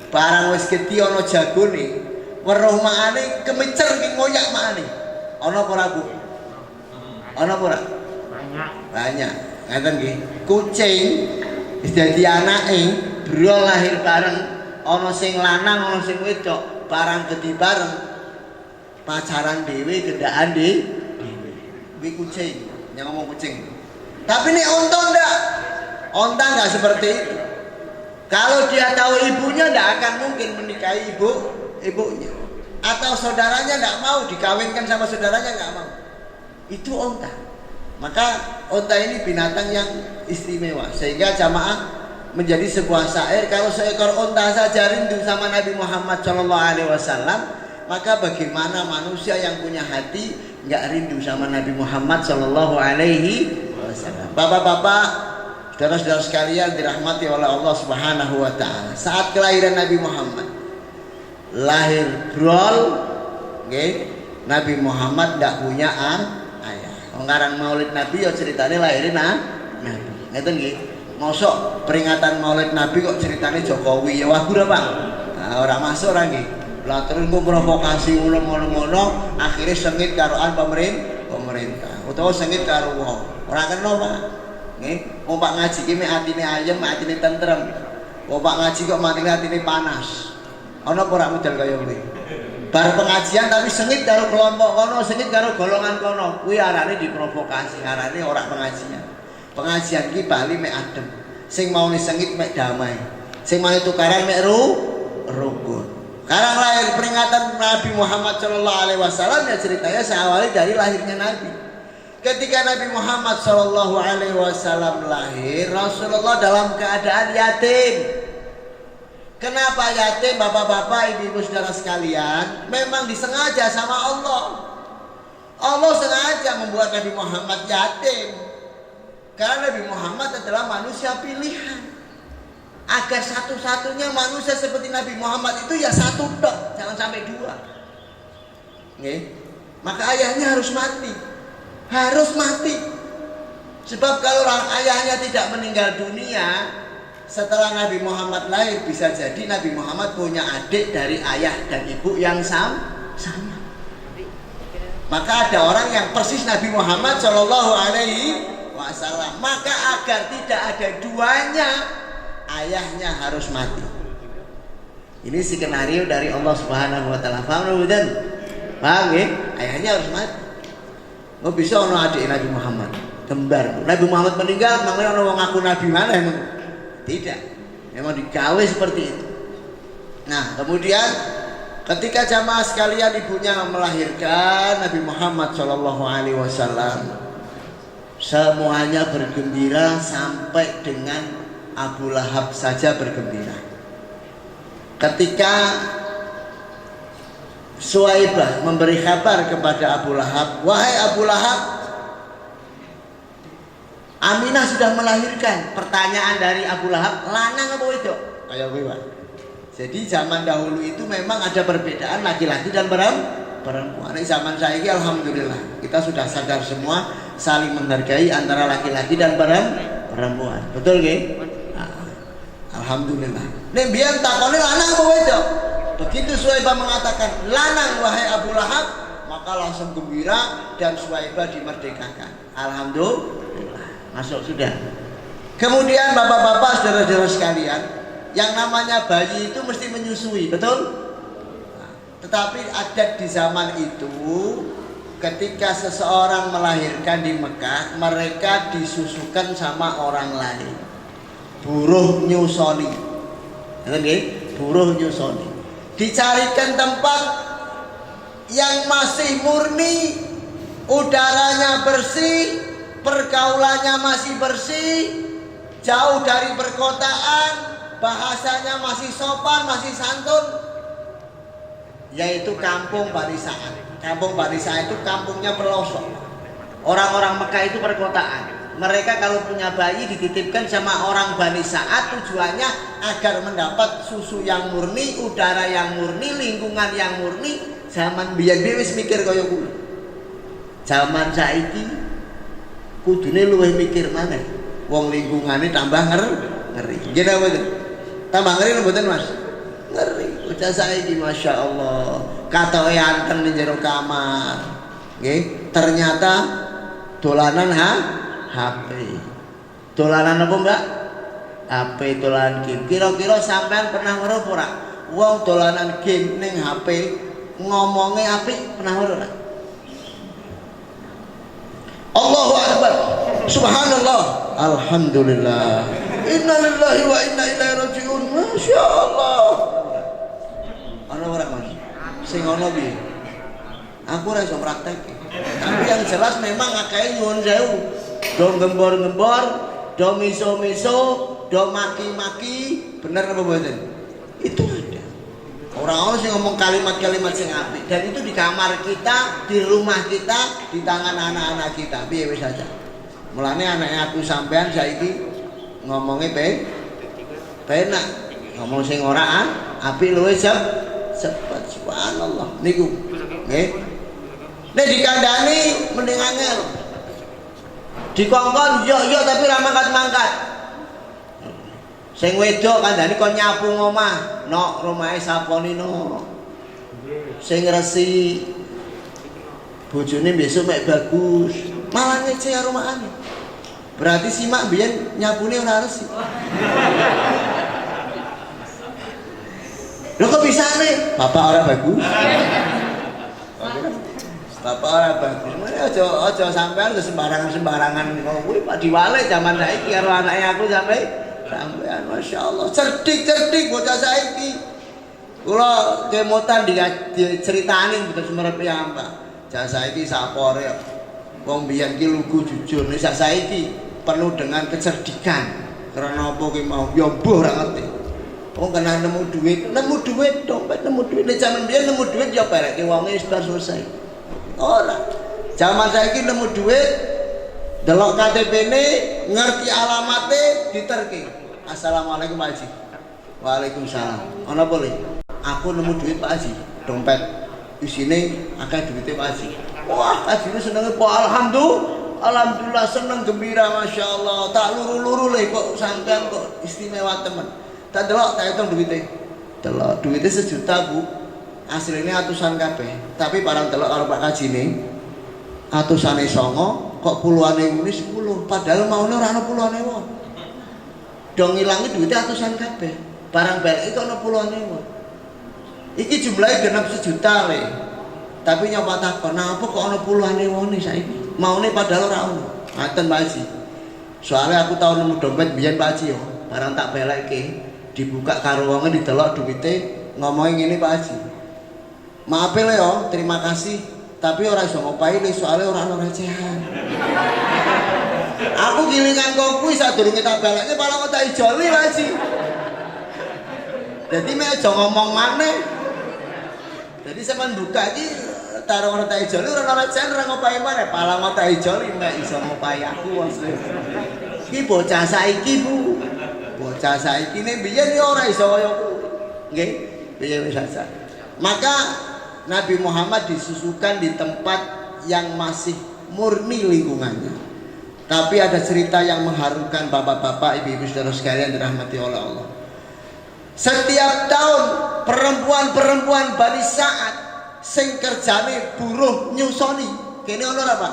barang wis gedhi ana jagone, weruh makane kemecer ki ngoyak makane. Ana apa ora Bu? Ana apa ora? Banyak. Ngaten nggih. Kucing wis dadi anake, brol lahir bareng, ana sing lanang, ana sing wedok, barang gedhi bareng, pacaran dhewe, gendakan dhewe. Kuwi kucing. yang ngomong kucing. Tapi nih onta enggak. Onta enggak seperti itu. Kalau dia tahu ibunya enggak akan mungkin menikahi ibunya. Atau saudaranya enggak mau dikawinkan sama saudaranya enggak mau. Itu onta. Maka onta ini binatang yang istimewa. Sehingga jamaah menjadi sebuah syair, kalau seekor onta saja rindu sama Nabi Muhammad SAW, maka bagaimana manusia yang punya hati nggak rindu sama Nabi Muhammad SAW. Bapak-bapak, saudara-saudara sekalian dirahmati oleh Allah Subhanahu wa Ta'ala. Saat kelahiran Nabi Muhammad, lahir brol, okay? Nabi Muhammad nggak punya ayah. Ngarang Maulid Nabi ya ceritanya lahirin Nabi. Ngeten nggih. Mosok peringatan Maulid Nabi kok ceritanya Jokowi ya wah ora Bang. Nah, ora masuk ora nggih. Lah terus ku provokasi ngono-ngono akhirnya sengit karoan pemerintah. Utawa sengit karo wong. Ora kena Pak. Nggih, wong Pak ngaji ki mek atine ayem, atine tentrem. Wong Pak ngaji kok matine atine panas. Ana apa ora model kaya kuwi? Bar pengajian tapi sengit karo kelompok kono, sengit karo golongan kono. Kuwi arane diprovokasi, arane ora pengajian. Pengajian ki bali mek adem. Sing mau sengit mek damai. Sing mau tukaran mek rukun. Karang lahir peringatan Nabi Muhammad SAW ya ceritanya seawali dari lahirnya Nabi. Ketika Nabi Muhammad SAW lahir, Rasulullah dalam keadaan yatim. Kenapa yatim bapak-bapak, ibu-ibu saudara sekalian? Memang disengaja sama Allah. Allah sengaja membuat Nabi Muhammad yatim. Karena Nabi Muhammad adalah manusia pilihan. Agar satu-satunya manusia seperti Nabi Muhammad itu ya satu dok, jangan sampai dua. Oke? Maka ayahnya harus mati. Harus mati. Sebab kalau ayahnya tidak meninggal dunia setelah Nabi Muhammad lahir, bisa jadi Nabi Muhammad punya adik dari ayah dan ibu yang sama. Maka ada orang yang persis Nabi Muhammad SAW. Maka agar tidak ada duanya, ayahnya harus mati. Ini skenario dari Allah Subhanahu wa Ta'ala. Paham betul? Paham ya? Ayahnya harus mati. Nggak bisa ono adik Nabi Muhammad kembar. Nabi Muhammad meninggal, makanya ono wong ngaku Nabi mana emang? Tidak. Memang digawe seperti itu. Nah, kemudian ketika jamaah sekalian ibunya melahirkan Nabi Muhammad SAW, semuanya bergembira sampai dengan Abu Lahab saja bergembira. Ketika Suwaibah memberi kabar kepada Abu Lahab, wahai Abu Lahab, Aminah sudah melahirkan. Pertanyaan dari Abu Lahab, lanang apa itu? Ayo Pak. Jadi zaman dahulu itu memang ada perbedaan laki-laki dan perempuan. Ini zaman saya ini alhamdulillah kita sudah sadar semua saling menghargai antara laki-laki dan perempuan. Betul nggih? Alhamdulillah. Nek biyen takone lanang apa wedok? Begitu Suwaibah mengatakan lanang wahai Abu Lahab, maka langsung gembira dan Suwaibah dimerdekakan. Alhamdulillah. Masuk sudah. Kemudian bapak-bapak, saudara-saudara sekalian, yang namanya bayi itu mesti menyusui, betul? Tetapi adat di zaman itu, ketika seseorang melahirkan di Mekah, mereka disusukan sama orang lain. Buruh nyusoni. Buruh nyusoni. Dicarikan tempat yang masih murni, udaranya bersih, pergaulannya masih bersih, jauh dari perkotaan, bahasanya masih sopan, masih santun, yaitu kampung Bani Sa'ad. Kampung Bani Sa'ad itu kampungnya pelosok. Orang-orang Mekah itu perkotaan. Mereka kalau punya bayi dititipkan sama orang Bani Sa'ad, tujuannya agar mendapat susu yang murni, udara yang murni, lingkungan yang murni. Zaman biyen wis mikir kaya kuwi. Zaman saiki kudune luwih mikir maneh. Wong lingkungane tambah ngeri. Nggih ta mboten? Tambah ngeri mboten Mas? Ngeri. Udah saiki Masya Allah katoke anteng ning jero kamar. Nggih, ternyata dolanan HP. Dolanan apa Mbak? HP, dolanan game. Kira-kira sampean pernah weruh ora? Wong dolanan game ning HP ngomongnya apik, pernah weruh ora? Allahu Akbar, subhanallah, alhamdulillah, inna lillahi wa inna ilaihi rajiun. Masya Allah. Ana ora Mas? Sing ana piye? Aku ora iso praktek. Tapi yang jelas memang akeh nyuwun sewu. Do gembor-gembor, do miso-miso, do maki-maki, bener apa mboten? Itu ada. Orang-orang sing ngomong kalimat-kalimat sing apik, dan itu di kamar kita, di rumah kita, di tangan anak-anak kita. Piye wis aja. Mulane anaknya aku sampean saiki ngomongnya penak. Ngomong sing ora apik luwih cepet. Subhanallah niku. Nggih. Nek dikandani mending angel. Dikongkon yo tapi ra mangkat-mangkat. Sing wedok kandhane kon nyapu ngomah, nok romahe saponi no. Sing resi bojone besok mek bagus, malah ngece rumahane. Berarti simak biyen nyapune ora resi. Lho kok bisa nih? Bapak ora bagus. Bapak ora bagus. Mene aja sampean sembarangan kuwi Pak diwale zaman saiki karo anake aku sampean Masya Allah cerdik bocah saiki. Kula kemotan diceritani betul semerep piyambak. Jan saiki sapore wong biyen ki lugu jujur, nek saiki penuh dengan kecerdikan. Karena apa ki mau ya mbuh ora ngerti. Wong kena nemu duit dompet nemu duit. Nek jaman biyen nemu duit ya pereke wonge wis selesai. Ora. Zaman saiki nemu duit delok KTP-ne, ngerti alamatnya, diterke. Assalamualaikum Pak Haji. Waalaikumsalam. Ana boleh? Aku nemu duit Pak Haji, dompet. Isine akeh duitnya Pak Haji. Wah, Haji senenge Pak, alhamdulillah seneng gembira Masya Allah. Tak luru-luru le kok sampean kok istimewa temen. Tak delok tak hitung duitnya. Delok duitnya 1 juta Bu. Aslinya atusan kabeh. Tapi barang delok karo Pak Haji ne atusane 9 kok puluhan ewu ini 10. Padahal maune ora ana puluhan ewu. Dong ngilangi duitnya atusan kabeh. Barang balik itu ana puluhan ewu. Iki jumlahnya genap 1 juta le. Tapi nyoba takon, napa kok ana puluhan ewu ne saiki? Maune padahal ora ono. Ngaten Pak Haji. Soalnya aku tau nemu dompet biyen Pak Haji yo. Barang tak belekke, dibuka karo wonge didelok duwite, ngomongin ngene Pak Haji. Maaf le yo, terima kasih. Tapi ora iso ngopahi le soalnya ora ono recehan. Aku gilingan kok kuwi sadurunge tak balekke malah kok tak ijoli Pak Haji. Jadi mek aja ngomong maneh. Jadi sampean buka iki taruh ora tak ijoli ora ono recehan ora ngopahi maneh, malah kok tak ijoli mek iso ngopahi aku wong. Iki bocah saiki Bu. Bocah saiki ne biyen ya ora iso kaya kuwi. Nggih, piye wis saja. Maka Nabi Muhammad disusukan di tempat yang masih murni lingkungannya. Tapi ada cerita yang mengharukan bapak-bapak, ibu-ibu saudara sekalian dirahmati oleh Allah. Setiap tahun perempuan-perempuan Bani Sa'ad sing kerjane buruh nyusoni. Kene ono apa?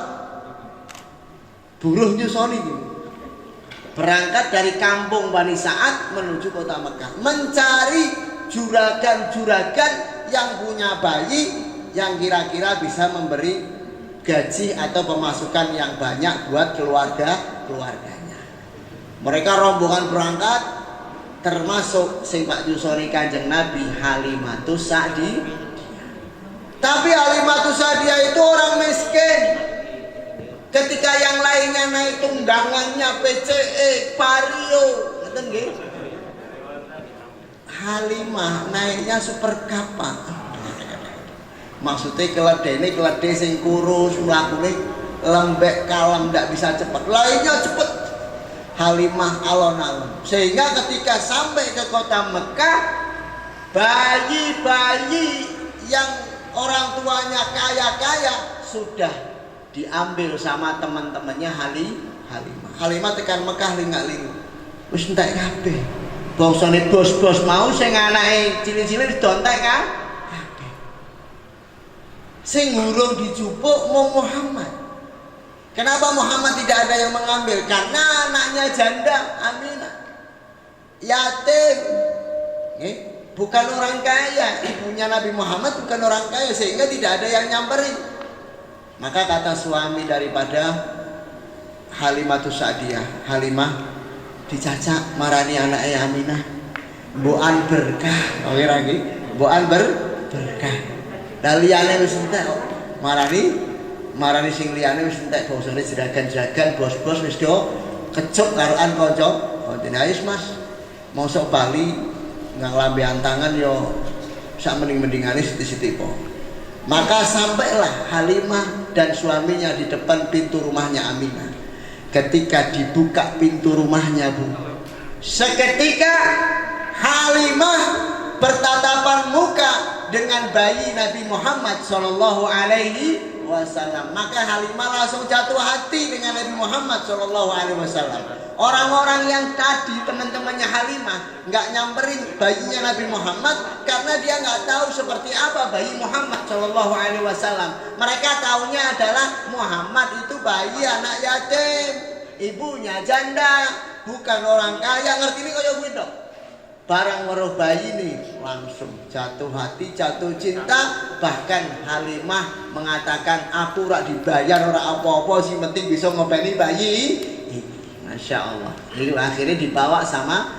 Buruh nyusoni. Berangkat dari kampung Bani Sa'ad menuju kota Mekah, mencari juragan-juragan yang punya bayi yang kira-kira bisa memberi gaji atau pemasukan yang banyak buat keluarganya. Mereka rombongan berangkat, termasuk sing Pak Yusoni Kanjeng Nabi Halimatus Sa'diyah. Tapi Halimatus Sa'diyah itu orang miskin. Ketika yang lainnya naik tunggangannya PCE, Vario, ngeten nggih. Halimah naiknya super kapal. Maksudnya keledai sing kurus, mlakune lembek kalem, ndak bisa cepat. Lainnya cepat. Halimah alon-alon. Sehingga ketika sampai ke kota Mekah, bayi-bayi yang orang tuanya kaya-kaya sudah diambil sama teman-temannya Halimah. Halimah tekan Mekah lingak-lingu. Wis entek kabeh. Bangsane bos-bos mau sing anake cilik-cilik didontek kan? Kabeh. Sing urung dijupuk mau Muhammad. Kenapa Muhammad tidak ada yang mengambil? Karena anaknya janda Aminah. Yatim. Bukan orang kaya. Ibunya Nabi Muhammad bukan orang kaya sehingga tidak ada yang nyamperin. Maka kata suami daripada Halimatus Sa'diyah. Halimah dicacak marani anaknya Aminah. Mbokan berkah. Oke lagi. Mbokan berkah. Lah liyane wis entek kok. Marani sing liyane wis entek bosone jeragan-jeragan bos-bos wis do kecup karoan kanca. Koncone ayo Mas. Mosok Bali ngang lambean tangan yo sak mending-mendingane sithik-sithik po. Maka sampailah Halimah dan suaminya di depan pintu rumahnya Aminah. Ketika dibuka pintu rumahnya, Bu, seketika Halimah bertatapan muka dengan bayi Nabi Muhammad Shallallahu Alaihi Wasallam. Maka Halimah langsung jatuh hati dengan Nabi Muhammad Shallallahu Alaihi Wasallam. Orang-orang yang tadi teman-temannya Halimah nggak nyamperin bayinya Nabi Muhammad karena dia nggak tahu seperti apa bayi Muhammad Shallallahu Alaihi Wasallam. Mereka taunya adalah Muhammad itu bayi anak yatim, ibunya janda, bukan orang kaya. Ngerti ini kayak gitu. Barang weruh bayi ini langsung jatuh hati, jatuh cinta. Bahkan Halimah mengatakan aku rak dibayar ora apa-apa sih penting bisa ngopeni bayi. Masya Allah. Jadi akhirnya dibawa sama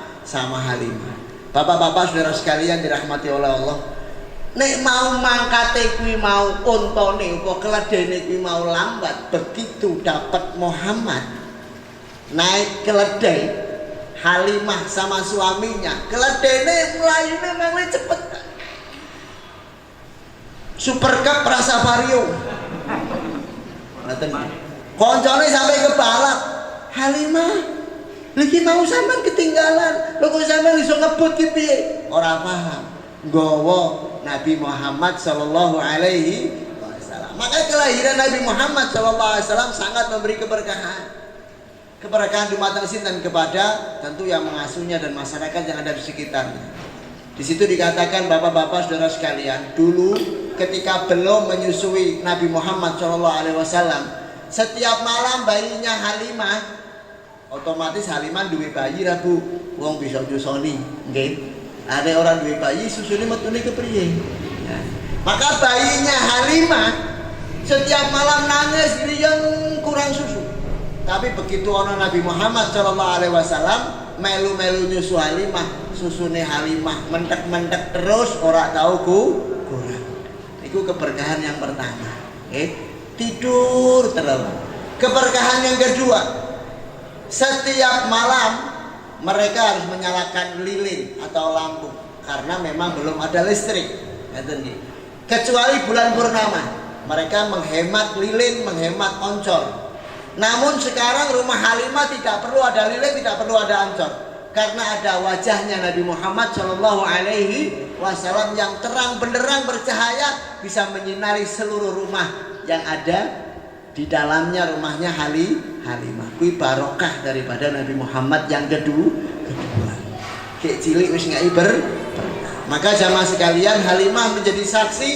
Halimah. Bapak-bapak saudara sekalian dirahmati oleh Allah. Nek mau mangkate kuwi mau untone kok keledene kuwi mau lambat, begitu dapat Muhammad naik keledai Halimah sama suaminya, keledene mlayune memang cepet. Super Cup rasa vario. Ngoten. Koncone sampai ke balap. Halimah, lagi mau sampean ketinggalan. Lho kok sampean iso ngebut ki piye? Ora paham. Nggawa Nabi Muhammad sallallahu alaihi wasallam. Maka kelahiran Nabi Muhammad sallallahu alaihi wasallam sangat memberi keberkahan. Keberkahan dumateng sinten kepada tentu yang mengasuhnya dan masyarakat yang ada di sekitarnya. Di situ dikatakan bapak-bapak saudara sekalian, dulu ketika belum menyusui Nabi Muhammad sallallahu alaihi wasallam, setiap malam bayinya Halimah otomatis Halimah duwe bayi ra Bu, wong bisa nyusoni, nggih. Ada orang duwe bayi susune metune kepriye. Ya. Maka bayinya Halimah setiap malam nangis riyen kurang susu. Tapi begitu ana Nabi Muhammad sallallahu alaihi wasallam melu-melu nyusu Halimah, susune Halimah mentek-mentek terus ora tau kurang. Iku keberkahan yang pertama. Tidur terus. Keberkahan yang kedua, setiap malam mereka harus menyalakan lilin atau lampu karena memang belum ada listrik. Kecuali bulan purnama, mereka menghemat lilin, menghemat oncor. Namun sekarang rumah Halimah tidak perlu ada lilin, tidak perlu ada oncor, karena ada wajahnya Nabi Muhammad Shallallahu Alaihi Wasallam yang terang benderang bercahaya, bisa menyinari seluruh rumah yang ada di dalamnya rumahnya Halimah. Kui barokah daripada Nabi Muhammad yang kedua. Kek cilik wis ngai Maka jamaah sekalian, Halimah menjadi saksi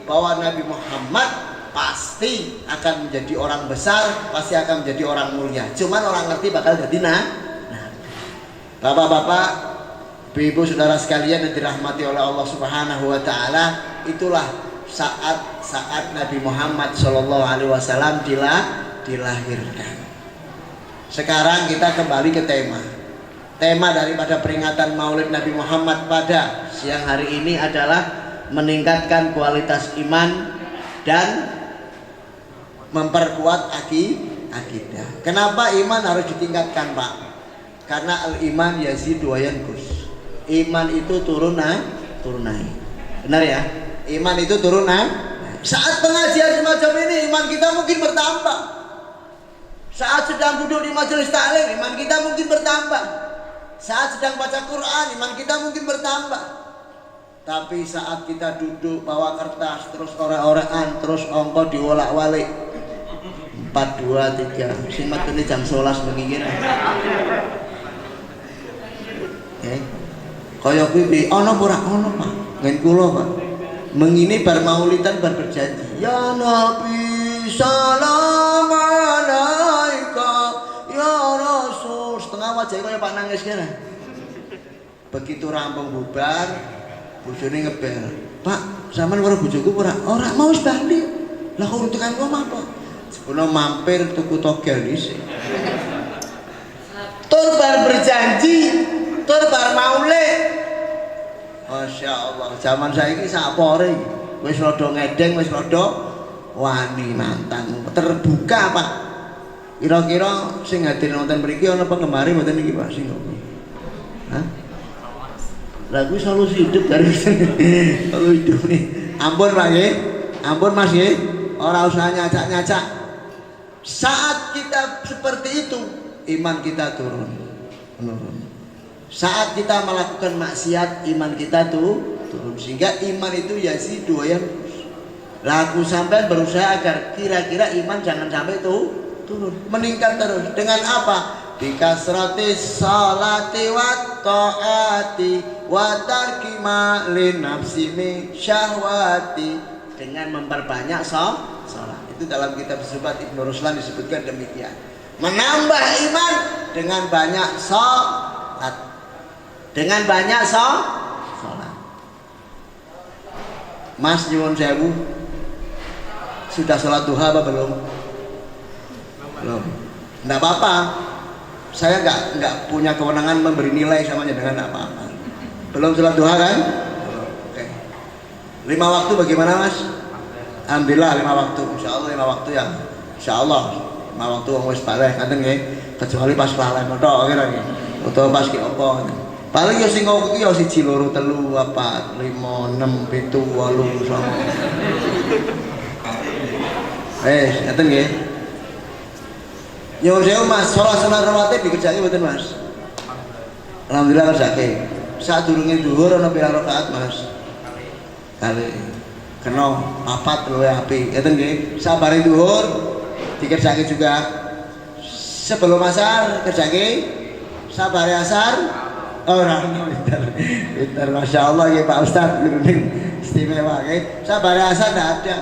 bahwa Nabi Muhammad pasti akan menjadi orang besar, pasti akan menjadi orang mulia. Cuman orang ngerti bakal jadi Bapak-bapak, ibu saudara sekalian yang dirahmati oleh Allah Subhanahu wa taala, itulah saat Nabi Muhammad Shallallahu Alaihi Wasallam dilahirkan. Sekarang kita kembali ke tema daripada peringatan Maulid Nabi Muhammad pada siang hari ini adalah meningkatkan kualitas iman dan memperkuat akidah. Kenapa iman harus ditingkatkan, Pak? Karena al-iman yazidu wa yanqus. Iman itu turun naik. Benar ya? Iman itu turun naik. Saat pengajian semacam ini iman kita mungkin bertambah. Saat sedang duduk di majelis taklim iman kita mungkin bertambah. Saat sedang baca Quran iman kita mungkin bertambah. Tapi saat kita duduk bawa kertas terus ora-oraan terus angka diwolak-walik 4, 2, 3 sing metune jam 11 bengi kene. Kaya kuwi ana ora ana, Pak. Ngen kula, Pak. Mengini bar maulidan bar berjanji. Ya Nabi salam alaika ya Rasul. Setengah wajah kaya Pak nangis kene. Begitu rampung bubar, bojone ngebel. Pak, sampean weruh bojoku ora? Ora mau wis bali. Lah kok tekan kok apa? Sebelum mampir tuku togel dhisik. Zaman saiki sapore wis rada ngedeng, wis rada wani mantan. Terbuka, Pak. Kira-kira sing hadir nonton mriki ana penggemar mboten iki, Pak? Sing ngono. Hah? Lah kuwi solusi hidup dari solusi hidup nih. Ampun Pak nggih. Ampun Mas nggih. Ora usah nyacak-nyacak. Saat kita seperti itu, iman kita turun. Menurun. Saat kita melakukan maksiat, iman kita tuh turun. Sehingga iman itu yazidu wa yanqus. Lah aku sampai berusaha agar kira-kira iman jangan sampai tuh turun, meningkat terus. Dengan apa? Bikasratis salati wa taati wa tarki ma li nafsi min syahwati, dengan memperbanyak salat. Itu dalam kitab Zubat Ibnu Ruslan disebutkan demikian. Menambah iman dengan banyak salat. Dengan banyak salat. Mas nyuwun sewu, sudah sholat duha apa belum? Belum. Enggak apa-apa. Saya enggak punya kewenangan memberi nilai samanya dengan apa-apa. Belum sholat duha kan? Belum. Oke. 5 waktu bagaimana Mas? Alhamdulillah 5 waktu. Insyaallah 5 waktu ya. Insyaallah 5 waktu wong wis baleh ngaten nggih. Kecuali pas kelalen tok kira nggih. Utawa pas ki apa. Paling ya sing ngono iki ya 1 2 3 4 5 6 7 8 9. Ngaten nggih. Nyuwun sewu Mas, salat rawatib dikerjake mboten Mas? Alhamdulillah kerjake. Sadurunge dhuwur ana pirang rakaat Mas? Kali. Kena 4 luwih apik. Ngaten nggih. Sabare dhuwur dikerjake juga. Sebelum asar kerjake. Sabare asar ora pinter. Masya Allah ya Pak Ustadz, istimewa nggih. Sabare asar ndak ada.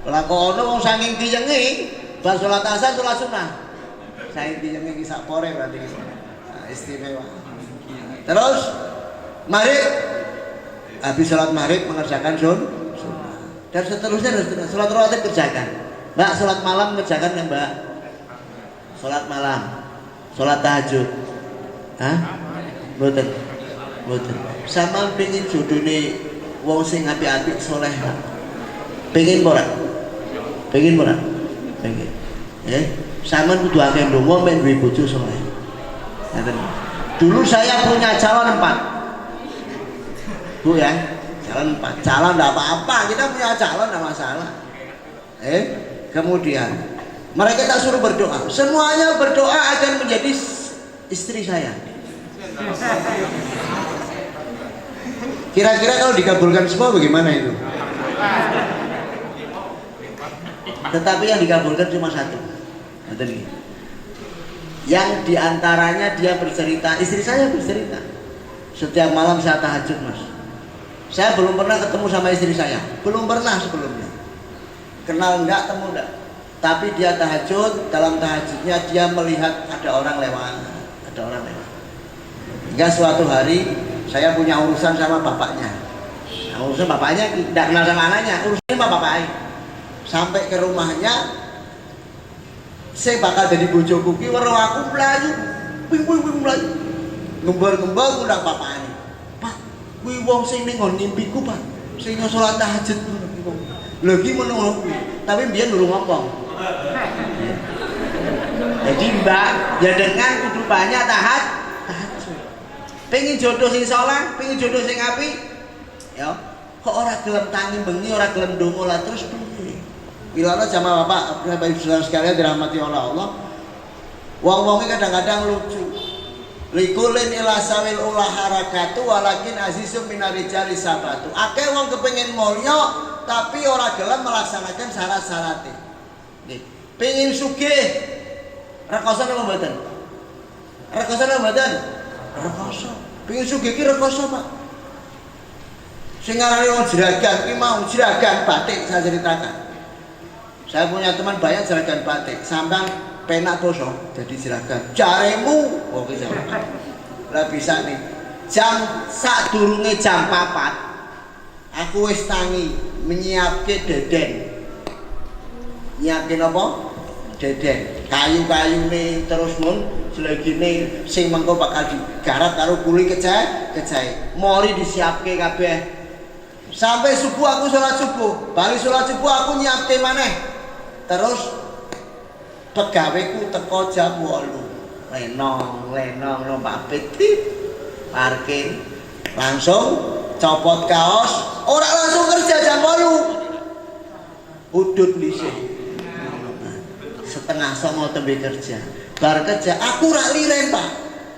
Lah kok ono wong saking kiyenge bar salat asar salat sunah. Saking kiyenge iki sak pore berarti. Nah, istimewa. Terus maghrib, habis salat maghrib mengerjakan sunnah. Dan seterusnya salat rawatib kerjakan. Mbak salat malam kerjakan ya Mbak? Salat malam, salat tahajud. Hah? Mboten. Mboten. Sama pengin jodone wong sing apik-apik saleh. Pengen ora? Pengen ora? Pengen. Sampeyan kudu akeh ndonga men duwe bojo saleh. Ngaten. Dulu saya punya calon 4. Bu ya, calon 4. Calon enggak apa-apa, kita punya calon enggak masalah. Kemudian mereka tak suruh berdoa. Semuanya berdoa akan menjadi istri saya. Kira-kira kalau dikabulkan semua bagaimana itu? Tetapi yang dikabulkan cuma 1. Yang diantaranya dia bercerita, istri saya bercerita, setiap malam saya tahajud Mas. Saya belum pernah ketemu sama istri saya, belum pernah sebelumnya. Kenal enggak, temu enggak. Tapi dia tahajud, dalam tahajudnya dia melihat ada orang lewat. Hingga suatu hari saya punya urusan sama bapaknya. Nah, urusan bapaknya tidak kenal sama anaknya, urusannya sama bapaknya. Sampai ke rumahnya, saya bakal jadi bojoku ki weruh aku mlayu. Ping mlayu. Gembar-gembar ndak bapaknya. Pak, kuwi wong sing ning ngimpiku, Pak. Sing salat tahajud ngono. Lho ki menung kuwi. Tapi mbiyen durung ngomong. Jadi Mbak, ya dengan kudu banyak tahajud. Pengen jodoh sing saleh, pengen jodoh sing apik. Ya, kok ora gelem tangi bengi, ora gelem ndonga lah terus piye? Wilana sama Bapak, Bapak Ibu Saudara sekalian dirahmati oleh Allah. Wong-wongnya kadang-kadang lucu. Likulin ila sawil ulah harakatu walakin azizum minarijali sabatu. Akeh wong kepengin mulya tapi ora gelem melaksanakan syarat-syaratnya. Nggih. Pengin sugih. Rekoso napa mboten? Rekoso napa mboten? Rekoso. Pengin sugih ki rekoso, Pak. Sing ngarani wong jeragan ki mau jeragan batik saya ceritakan. Saya punya teman banyak jeragan batik, sampai penak poso jadi jeragan. Jaremu, oke jeragan. Lah bisa nih. Jam sadurunge jam 4, aku wis tangi menyiapke deden. Nyiapke apa? Deden. Kayu-kayune terus mun selegine sing mengko bakal digarap karo kuli kejae. Mori disiapke kabeh. Sampai subuh aku sholat subuh. Balik sholat subuh aku nyiapke maneh. Terus pegaweku teko jam 8. Lenong numpak pit parkir. Langsung copot kaos, ora langsung kerja jam 8. Udut dhisik. Setengah 9 tembe kerja. Bar kerja aku rak liren, Pak.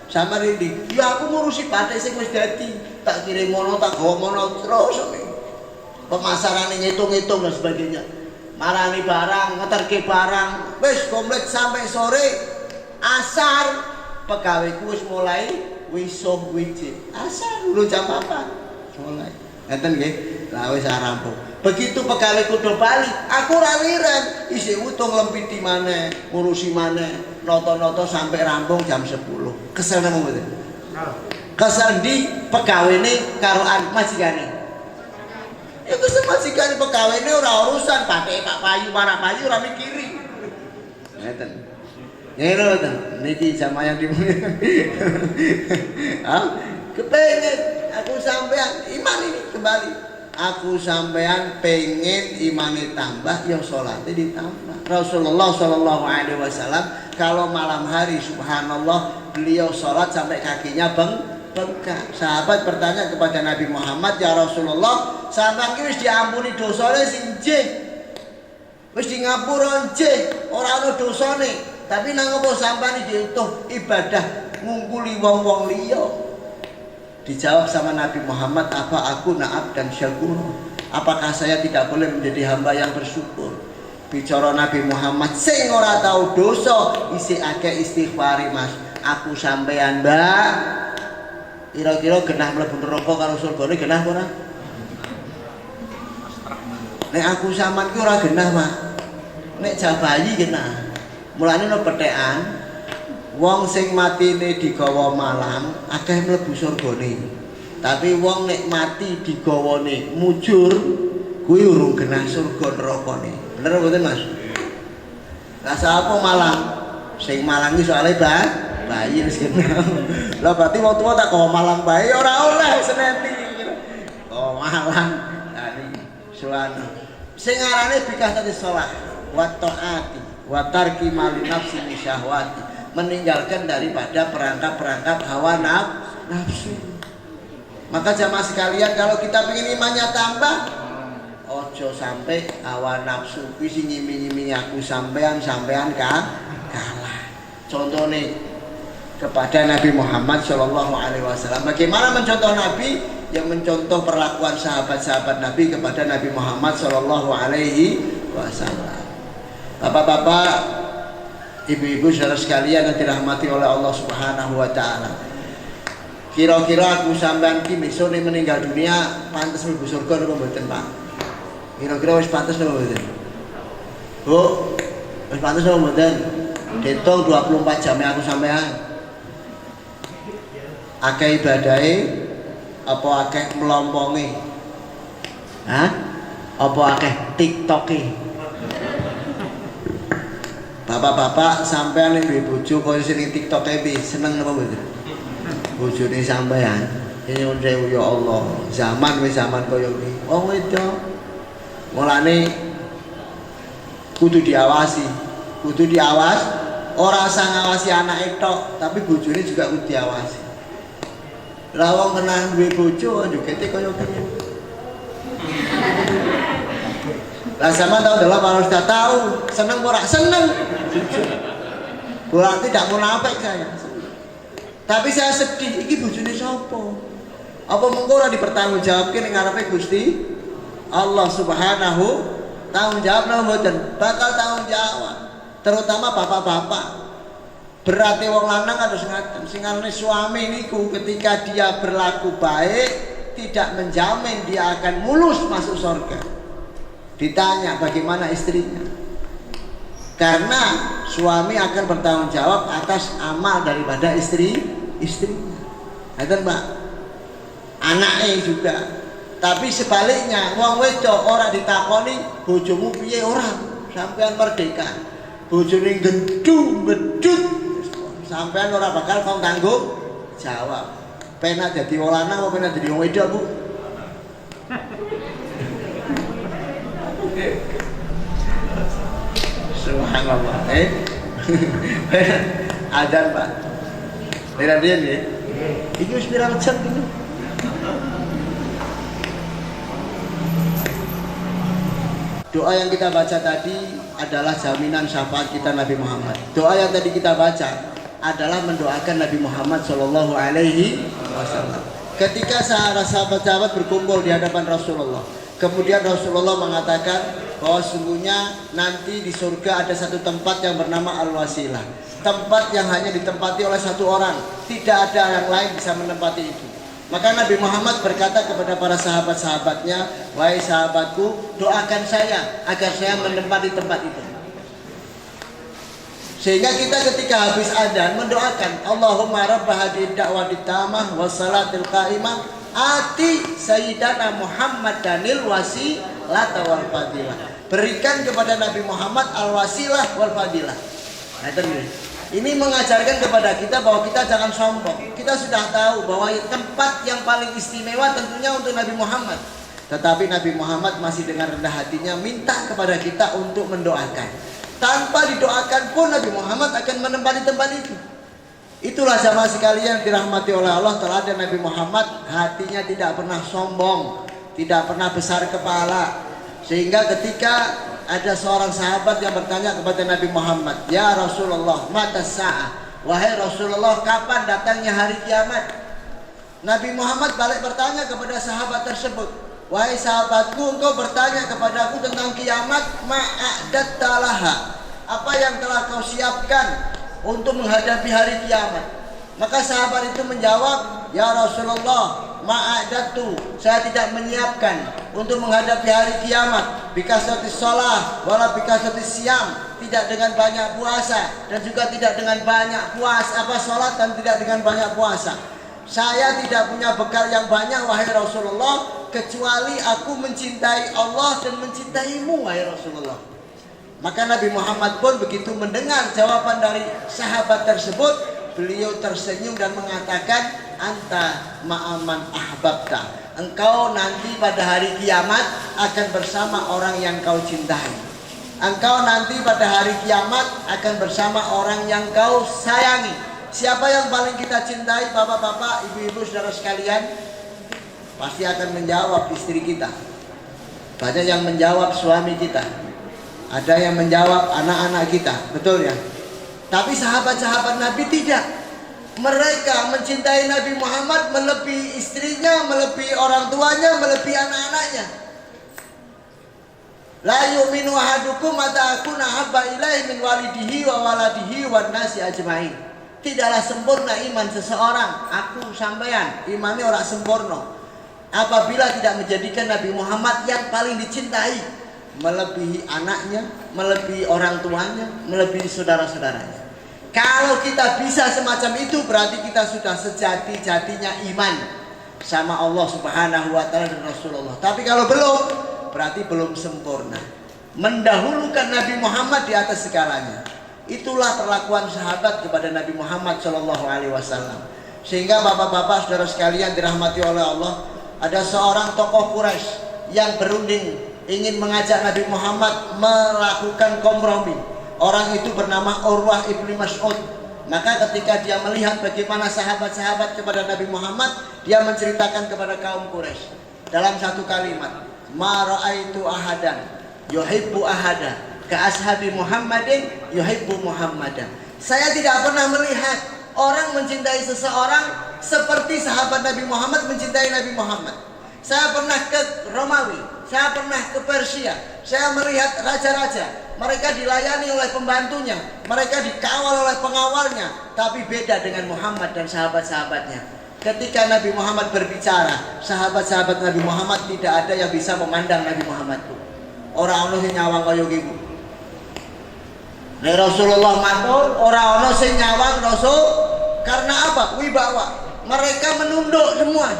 Sama Rindi, ya aku ngurusi batik sing wis dadi. Tak kirim mono, tak gawa mono terus. Pemasaran ngitung-ngitung dan sebagainya. Marani barang, ngeterke barang, wis komplit sampai sore. Asar pegawaiku wis mulai wisuh wiji. Asar lu jam apa? Mulai. Ngeten nggih. Lah wis rampung. Begitu pegawaiku do bali, aku ra liren, isih utung lempiti maneh, ngurusi maneh. Noto-noto sampai rampung jam 10. Kesel nang mboten? Kesel di pegawene karo majikane. Ya kesel majikane pegawene ora urusan, pateke Pak Payu, Para Payu ora mikiri. Ngeten. Ngene lho, niki jamaah yang dimuliakan. Kepengen aku sampean iman ini kembali. Aku sampean pengen imane tambah, ya sholatnya ditambah. Rasulullah Shallallahu Alaihi Wasallam kalau malam hari subhanallah beliau sholat sampai kakinya bengkak. Sahabat bertanya kepada Nabi Muhammad, ya Rasulullah, sampean iki wis diampuni dosane sing jih, wis di ngapura jih, ora ana dosane. Tapi nang apa sampean diutuh ibadah ngungkuli wong-wong liya? Dijawab sama Nabi Muhammad, apa aku naab dan syakur? Apakah saya tidak boleh menjadi hamba yang bersyukur? Bicara Nabi Muhammad, sing ora tahu dosa isi akeh istighfari Mas. Aku sampean Mbak, kira-kira genah mlebu neraka karo surgane genah ora? Nek aku sampean ki ora genah, Pak. Nek jabayi genah. Mulane no pethekan wong sing matine digawa malam akeh mlebu surgane. Tapi wong nek mati digawane mujur kuwi urung genah surga nerakane. Bener mboten Mas? Lah sapa malang? Sing malang iki soalé bayi wis genah. Lah berarti wong tuwa tak gawa malang bae ora oleh seneti. Oh malang. Tadi suwana. Sing arane bikah tadi salat wa taati wa tarki mali nafsi syahwati. Meninggalkan daripada perangkap-perangkap hawa nafsu. Maka jamaah sekalian, kalau kita ingin imannya tambah, ojo sampai hawa nafsu kuwi nyimi-nyimi aku sampean kalah. Contoh nih kepada Nabi Muhammad Shallallahu Alaihi Wasallam. Bagaimana mencontoh Nabi? Yang mencontoh perlakuan sahabat-sahabat Nabi kepada Nabi Muhammad Shallallahu Alaihi Wasallam. Bapak-bapak, ibu-ibu saudara sekalian yang dirahmati oleh Allah Subhanahu wa taala. Kira-kira aku sampean ki besok nih meninggal dunia pantes mlebu surga napa mboten, Pak? Kira-kira wis pantes napa mboten? Bu, wis pantes napa mboten? Ditung 24 jam aku sampean. Akeh ibadahe apa akeh melomponge? Hah? Apa akeh TikToke? Bapak-bapak sampean ning duwe bojo kaya sing TikTok e seneng napa mboten? Bojone sampean nyuwun sewu ya Allah, zaman wis zaman kaya iki. Wong wedok mulane kudu diawasi, ora usah ngawasi anake tok, tapi bojone juga kudu diawasi. Lah wong kena duwe bojo jogete kaya kene. Lah sama tahu dalam harus sudah tahu seneng ora seneng. Berarti tidak munafik saya. Tapi saya sedih, iki bojone sapa? Apa mengko ora dipertanggungjawabke ning ngarepe Gusti Allah Subhanahu tanggung jawab napa mboten? Bakal tanggung jawab. Terutama bapak-bapak. Berarti wong lanang harus ngaten. Sing arane suami niku ketika dia berlaku baik tidak menjamin dia akan mulus masuk surga. Ditanya bagaimana istrinya? Karena suami akan bertanggung jawab atas amal daripada istrinya. Ngeten, Pak. Anaknya juga. Tapi sebaliknya, wong wedok ora ditakoni bojomu piye ora, sampean merdeka. Bojone gendung, bedut, sampean ora bakal kau tanggung jawab. Penak dadi wong lanang apa penak dadi wong wedok, Bu? Subhanallah. Adan Pak. Tidak dia nih. Ini wis pirang jam ini. Doa yang kita baca tadi adalah jaminan syafaat kita Nabi Muhammad. Doa yang tadi kita baca adalah mendoakan Nabi Muhammad Shallallahu Alaihi Wasallam. Ketika sahabat-sahabat berkumpul di hadapan Rasulullah, kemudian Rasulullah mengatakan bahwa sungguhnya nanti di surga ada satu tempat yang bernama Al-Wasilah, tempat yang hanya ditempati oleh satu orang, tidak ada yang lain bisa menempati itu. Maka Nabi Muhammad berkata kepada para sahabat-sahabatnya, wahai sahabatku, doakan saya agar saya menempati tempat itu. Sehingga kita ketika habis adzan mendoakan, Allahumma rabba hadhihi da'wati tammah was salatil qa'imah ati sayyidana Muhammad danil wasilata wal fadilah. Berikan kepada Nabi Muhammad al-wasilah wal fadilah. Nah, ini mengajarkan kepada kita bahwa kita jangan sombong. Kita sudah tahu bahwa tempat yang paling istimewa tentunya untuk Nabi Muhammad. Tetapi Nabi Muhammad masih dengan rendah hatinya minta kepada kita untuk mendoakan. Tanpa didoakan pun Nabi Muhammad akan menempati tempat itu. Itulah jamaah sekalian dirahmati oleh Allah, teladan Nabi Muhammad, hatinya tidak pernah sombong, tidak pernah besar kepala. Sehingga ketika ada seorang sahabat yang bertanya kepada Nabi Muhammad, ya Rasulullah, mata sa'ah, wahai Rasulullah, kapan datangnya hari kiamat? Nabi Muhammad balik bertanya kepada sahabat tersebut, wahai sahabatku, engkau bertanya kepadaku tentang kiamat, ma'adatta laha, apa yang telah kau siapkan untuk menghadapi hari kiamat? Maka sahabat itu menjawab, ya Rasulullah, ma'adatu, saya tidak menyiapkan untuk menghadapi hari kiamat bikasatis sholah wala bikasatis siam, tidak dengan banyak puasa dan juga tidak dengan banyak sholat dan tidak dengan banyak puasa. Saya tidak punya bekal yang banyak wahai Rasulullah, kecuali aku mencintai Allah dan mencintaimu wahai Rasulullah. Maka Nabi Muhammad pun begitu mendengar jawaban dari sahabat tersebut, beliau tersenyum dan mengatakan, anta ma'aman ahbabta, engkau nanti pada hari kiamat akan bersama orang yang kau cintai. Engkau nanti pada hari kiamat akan bersama orang yang kau sayangi. Siapa yang paling kita cintai, bapak-bapak, ibu-ibu, saudara sekalian? Pasti akan menjawab istri kita. Banyak yang menjawab suami kita. Ada yang menjawab anak-anak kita, betul ya? Tapi sahabat-sahabat Nabi tidak. Mereka mencintai Nabi Muhammad melebihi istrinya, melebihi orang tuanya, melebihi anak-anaknya. La yu'minu ahadukum hatta akuna habba ilaihi min walidihi wa waladihi wan nasi ajmain. Tidaklah sempurna iman seseorang, aku sampean, imannya orang sempurna, apabila tidak menjadikan Nabi Muhammad yang paling dicintai, melebihi anaknya, melebihi orang tuanya, melebihi saudara-saudaranya. Kalau kita bisa semacam itu, berarti kita sudah sejati-jatinya iman sama Allah Subhanahu wa ta'ala dan Rasulullah. Tapi kalau belum, berarti belum sempurna. Mendahulukan Nabi Muhammad di atas segalanya. Itulah perlakuan sahabat kepada Nabi Muhammad SAW. Sehingga bapak-bapak, saudara sekalian dirahmati oleh Allah, ada seorang tokoh Quraisy yang berunding ingin mengajak Nabi Muhammad melakukan kompromi. Orang itu bernama Urwah ibni Mas'ud. Maka ketika dia melihat bagaimana sahabat-sahabat kepada Nabi Muhammad, dia menceritakan kepada kaum Quraisy dalam satu kalimat, ma ra'aitu ahadan yuhibbu ahada ka ashabi Muhammadin yuhibbu Muhammadan. Saya tidak pernah melihat orang mencintai seseorang seperti sahabat Nabi Muhammad mencintai Nabi Muhammad. Saya pernah ke Romawi, saya pernah ke Persia, saya melihat raja-raja, mereka dilayani oleh pembantunya, mereka dikawal oleh pengawalnya, tapi beda dengan Muhammad dan sahabat-sahabatnya. Ketika Nabi Muhammad berbicara, sahabat-sahabat Nabi Muhammad tidak ada yang bisa memandang Nabi Muhammad itu. Orang-orang yang nyawang kaya gitu. Nek Rasulullah matur, orang-orang yang nyawang Rasul, karena apa? Wibawa. Mereka menunduk semua.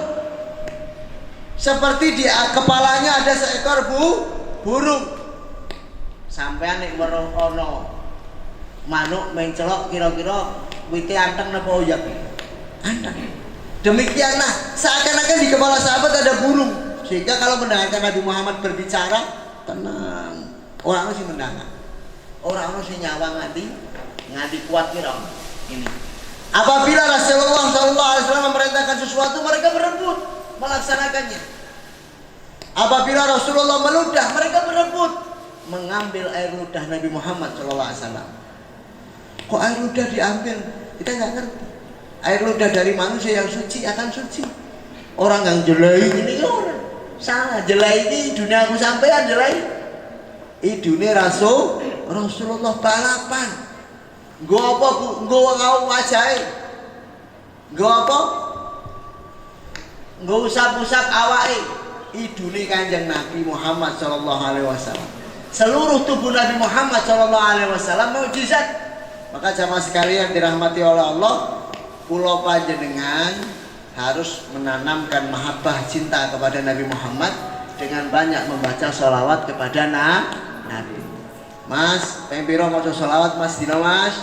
Seperti di kepalanya ada seekor burung. Sampean nek weruh ana manuk mencelok kira-kira wite anteng napa oyak? Anteng. Demikianlah seakan-akan di kepala sahabat ada burung. Sehingga kalau mendengarkan Nabi Muhammad berbicara, tenang. Orang sih mendengar. Orang sih nyawa ngadi kuat kira ini. Apabila Rasulullah SAW memerintahkan sesuatu, mereka berebut melaksanakannya. Apabila Rasulullah meludah, mereka berebut mengambil air ludah Nabi Muhammad SAW. Kok air ludah diambil? Kita nggak ngerti. Air ludah dari manusia yang suci akan suci. Orang yang jelai ini orang salah. Jelai ini dunia aku sampean jelai. Dunia Rasulullah balapan. Gua apa bu? Gua kau wajai. Gua apa? Gua usap-usap awake. Dunia kanjeng Nabi Muhammad Sallallahu Alaihi Wasallam. Seluruh tubuh Nabi Muhammad Sallallahu Alaihi Wasallam mukjizat. Maka jamaah sekalian dirahmati oleh Allah, pulau panjenengan harus menanamkan mahabbah cinta kepada Nabi Muhammad dengan banyak membaca sholawat kepada Nabi. Mas, pembiro mau sholawat Mas Dino Mas.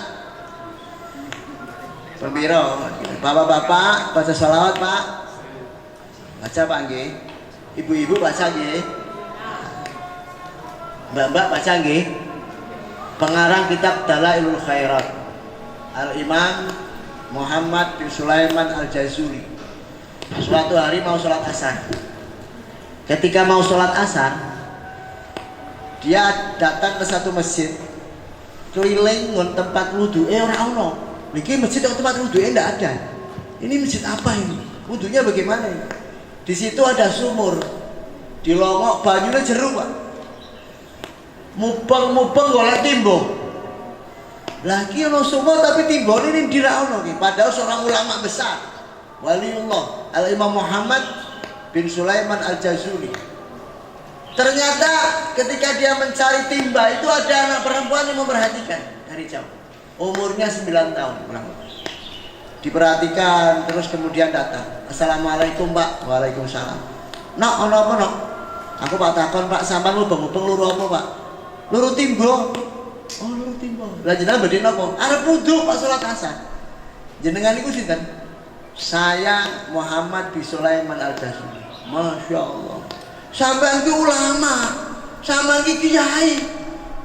Pembiro, bapak-bapak baca sholawat Pak. Baca Pak nggih. Ibu-ibu baca nggih. Mbak-mbak baca nggih. Pengarang kitab Dalailul Khairat Al-Imam Muhammad bin Sulaiman Al-Jazuli. Suatu hari mau sholat asar. Ketika mau sholat asar, dia datang ke satu masjid, keliling ngon tempat wudhu. Orang ono, niki masjid atau tempat wudhu ndak ada. Ini masjid apa ini? Wudhunya bagaimana ini? Di situ ada sumur, di longok banyunya jeruk Pak. Mupeng golek timbo. Lagi ono sumur tapi timbo ini tidak ono. Padahal seorang ulama besar, waliullah Al-Imam Muhammad bin Sulaiman Al-Jazuli. Ternyata ketika dia mencari timba itu ada anak perempuan yang memperhatikan dari jauh. Umurnya 9 tahun. Diperhatikan terus kemudian datang. Assalamualaikum Pak. Waalaikumsalam. Nok ono apa nok? Aku Pak takon Pak sampean mubeng-mubeng luru apa Pak? Luru timbo. Oh luru timbo. Lah jenengan badhe napa? Arep wudu Pak salat asar. Jenengan niku sinten? Saya Muhammad bin Sulaiman Al-Jazuli. Masya Allah. Sampai ki ulama, sampai ki kiai.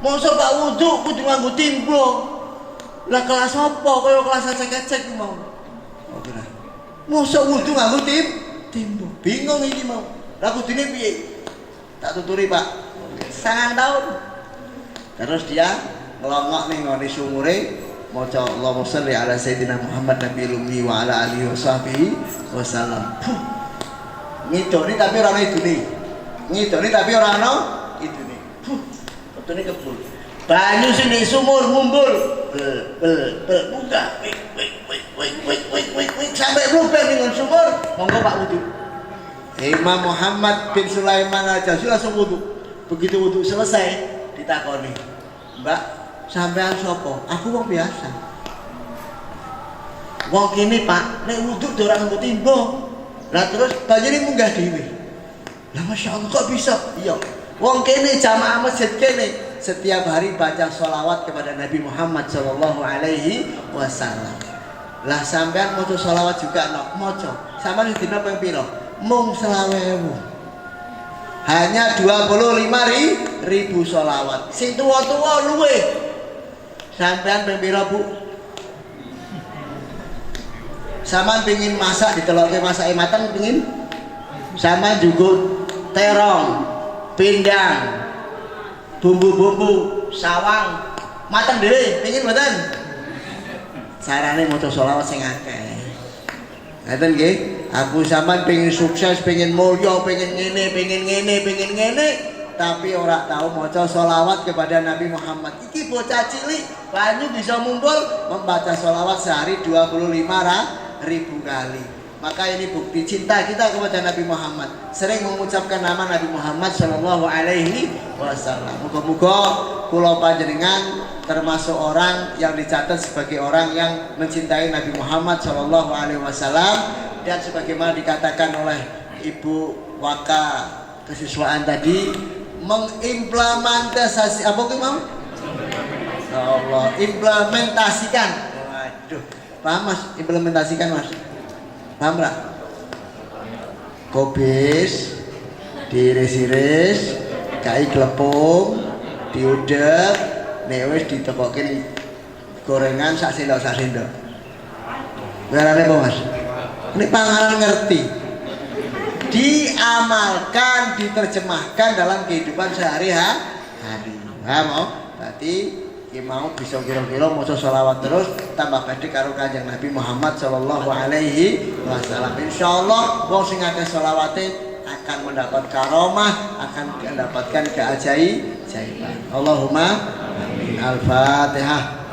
Mosok Pak wudu kudu nganggo timbo. Lah kelas apa kaya kelas cek-cek mau. Oh kira. Mosok wudu nganggo timbo. Bingung iki mau. Lah kudune piye? Tak tuturi Pak. 9 tahun. Terus dia ngelongok ning ngene sumure maca Allahumma sholli ala sayyidina Muhammad nabiyil ummi wa ala alihi washabbihi wasallam. Ngidoni tapi ora ana idune. Ngidoni tapi ora ana idune. Fotone kebul. Banyu sing ning sumur ngumbul. Buka. Wik sampai rubah ning sumur, monggo Pak wudu. Imam Muhammad bin Sulaiman Al-Jazuli langsung wudu. Begitu wudu selesai ditakoni, Mbak, sampean sapa? Aku wong biasa. Wong kene Pak, nek wudu ora nganggo timbo. Lah terus banyune munggah dhewe. Lah masyaallah kok bisa? Iya. Wong kene jamaah masjid kene setiap hari baca sholawat kepada Nabi Muhammad sallallahu alaihi wasallam. Lah sampean maca sholawat juga nok maca. Sampeyan dina ping pira? Mung 20.000. Hanya 25.000 sholawat. Sing tua-tua luwe. Sampean ping pira Bu? Sampean pengin masak ditelokke masake mateng pengin? Sampean juga terong, pindang, bumbu-bumbu, sawang, mateng dhewe, pengin mboten? Carane maca sholawat sing akeh. Ngaten nggih? Aku sampean pengen sukses, pengen mulya, pengen ngene, tapi ora tahu maca sholawat kepada Nabi Muhammad. Iki bocah cilik, banyu bisa mumpul membaca sholawat sehari 25.000 kali. Maka ini bukti cinta kita kepada Nabi Muhammad. Sering mengucapkan nama Nabi Muhammad Sallallahu Alaihi Wasallam. Moga-moga kula panjenengan termasuk orang yang dicatat sebagai orang yang mencintai Nabi Muhammad Sallallahu Alaihi Wasallam. Dan sebagaimana dikatakan oleh Ibu Waka kesiswaan tadi, mengimplementasi apa itu mau? Allah, implementasikan. Waduh, paham Mas? Implementasikan Mas? Paham nggak? Kobis diiris-iris, kai glepung, diudek, nek wis ditekokin gorengan sak sendok. Ngarane apa Mas? Nek panganan ngerti. Diamalkan, diterjemahkan dalam kehidupan sehari-hari. Paham oh? Berarti iki mau bisa kira-kira maca selawat terus tambah badhe karo Kanjeng Nabi Muhammad sallallahu alaihi wasallam. Insyaallah wong sing akeh selawate akan mendapat karomah, akan mendapatkan keajaiban. Allahumma amin. Al-Fatihah.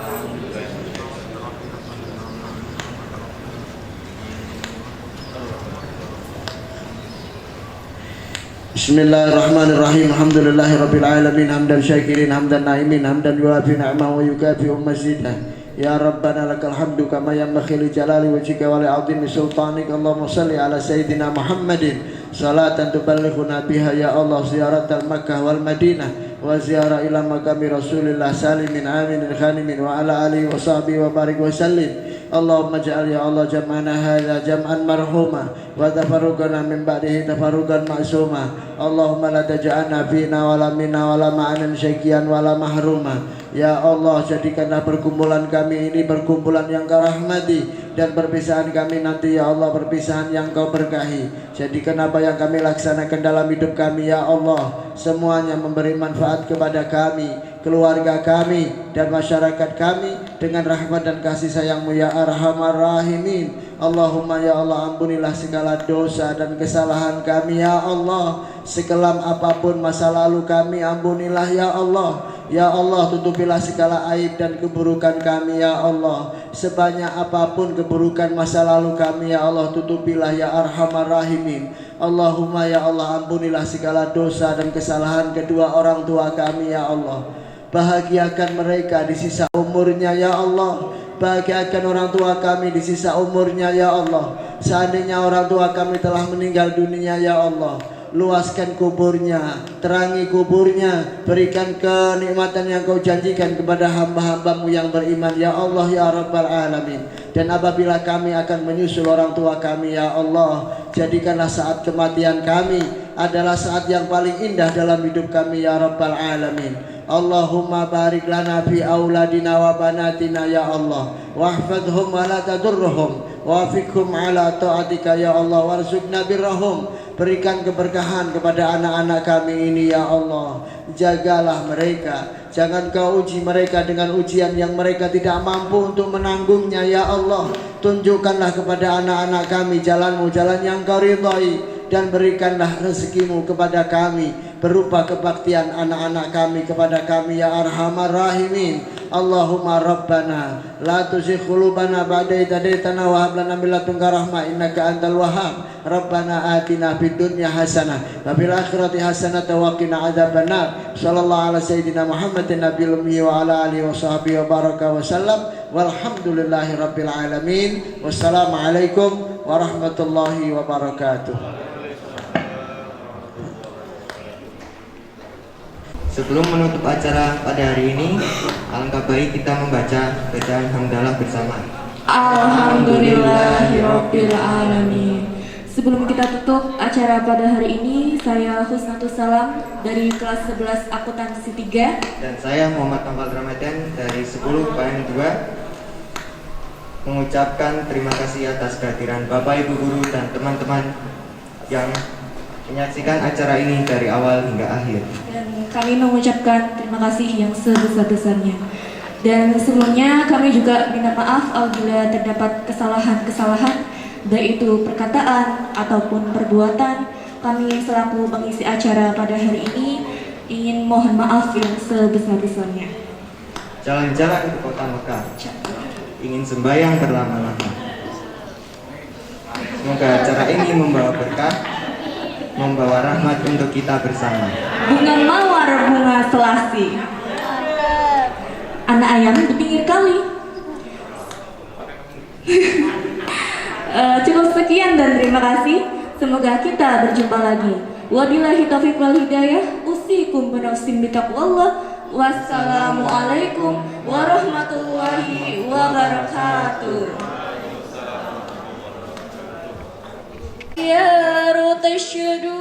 Bismillahirrahmanirrahim. Alhamdulillahirabbil alamin hamdan syakirin hamdan naimin hamdan yuafi ni'amahu wa yukafi mazidah. Ya Rabbana lakal hamdu kama yanbaghi li jalali wajhika wa li 'azimi sultanik. Allahumma shalli ala sayyidina Muhammadin salatan tuballighuna biha ya Allah ziyaratal Makkah wal Madinah wa ziyarah ila maqami Rasulillah salimin aminin khanimin wa ala alihi wa sahbihi wa barik wa sallim. Allahumma ja'al ya Allah jam'ana hadha jam'an marhuma wa tafarruqana min ba'dihi tafarruqan ma'suma. Allahumma la taj'alna fina wala minna wala ma'anan syakian wala mahruma. Ya Allah, jadikanlah perkumpulan kami ini perkumpulan yang Kau rahmati dan perpisahan kami nanti ya Allah perpisahan yang Kau berkahi. Jadikan apa yang kami laksanakan dalam hidup kami ya Allah semuanya memberi manfaat kepada kami, keluarga kami dan masyarakat kami dengan rahmat dan kasih sayang-Mu ya Arhamar Rahimin. Allahumma ya Allah ampunilah segala dosa dan kesalahan kami ya Allah. Sekelam apapun masa lalu kami ampunilah ya Allah. Ya Allah tutupilah segala aib dan keburukan kami ya Allah. Sebanyak apapun keburukan masa lalu kami ya Allah tutupilah ya Arhamar Rahimin. Allahumma ya Allah ampunilah segala dosa dan kesalahan kedua orang tua kami ya Allah. Bahagiakan mereka di sisa umurnya ya Allah. Bahagiakan orang tua kami di sisa umurnya ya Allah. Seandainya orang tua kami telah meninggal dunia ya Allah, luaskan kuburnya, terangi kuburnya, berikan kenikmatan yang Kau janjikan kepada hamba-hamba-Mu yang beriman ya Allah ya Rabbal Alamin. Dan apabila kami akan menyusul orang tua kami ya Allah, jadikanlah saat kematian kami adalah saat yang paling indah dalam hidup kami ya Rabbal Alamin. Allahumma barik lana fi auladina wa banatina ya Allah, wahfadhum wa la tadurruhum, wafiqhum ala ta'atika ya Allah, warzuqna birrahum. Berikan keberkahan kepada anak-anak kami ini ya Allah. Jagalah mereka, jangan Kau uji mereka dengan ujian yang mereka tidak mampu untuk menanggungnya ya Allah. Tunjukkanlah kepada anak-anak kami jalan-Mu, jalan yang Kau ridhai, dan berikanlah rezeki-Mu kepada kami berupa kebaktian anak-anak kami kepada kami ya Arhamar Rahimin. Allahumma Rabbana la tuzigh qulubana ba'da idh hadaitana wa hab lana min ladunka rahmah innaka antal wahhab. Rabbana atina fid dunya hasanah wa fil akhirati hasanah wa qina adzabannar. Sallallahu ala sayyidina Muhammadin nabiyil ummi wa ala alihi wa sahbihi wa baraka wa sallam. Walhamdulillahi rabbil alamin. Wassalamualaikum warahmatullahi wabarakatuh. Sebelum menutup acara pada hari ini, alangkah baik kita membaca bacaan hamdalah bersama. Alhamdulillahirabbil alamin. Sebelum kita tutup acara pada hari ini, saya Husnatul Salam dari kelas 11 akuntansi 3 dan saya Muhammad Kamal Ramadan dari 10 PN 2 mengucapkan terima kasih atas kehadiran Bapak Ibu guru dan teman-teman yang menyaksikan acara ini dari awal hingga akhir. Dan kami mengucapkan terima kasih yang sebesar-besarnya. Dan sebelumnya kami juga minta maaf apabila terdapat kesalahan-kesalahan, baik itu perkataan ataupun perbuatan. Kami selaku pengisi acara pada hari ini ingin mohon maaf yang sebesar-besarnya. Jalan-jalan ke kota Mekah, ingin sembahyang berlama-lama. Semoga acara ini membawa berkah, membawa rahmat untuk kita bersama. Bunga mawar, bunga selasi, anak ayam di pinggir kali. Cukup sekian dan terima kasih. Semoga kita berjumpa lagi. Wabillahi taufiq wal hidayah. Usikum binafsin bitaqwallah. Wassalamualaikum warahmatullahi wabarakatuh. Ya rutashadu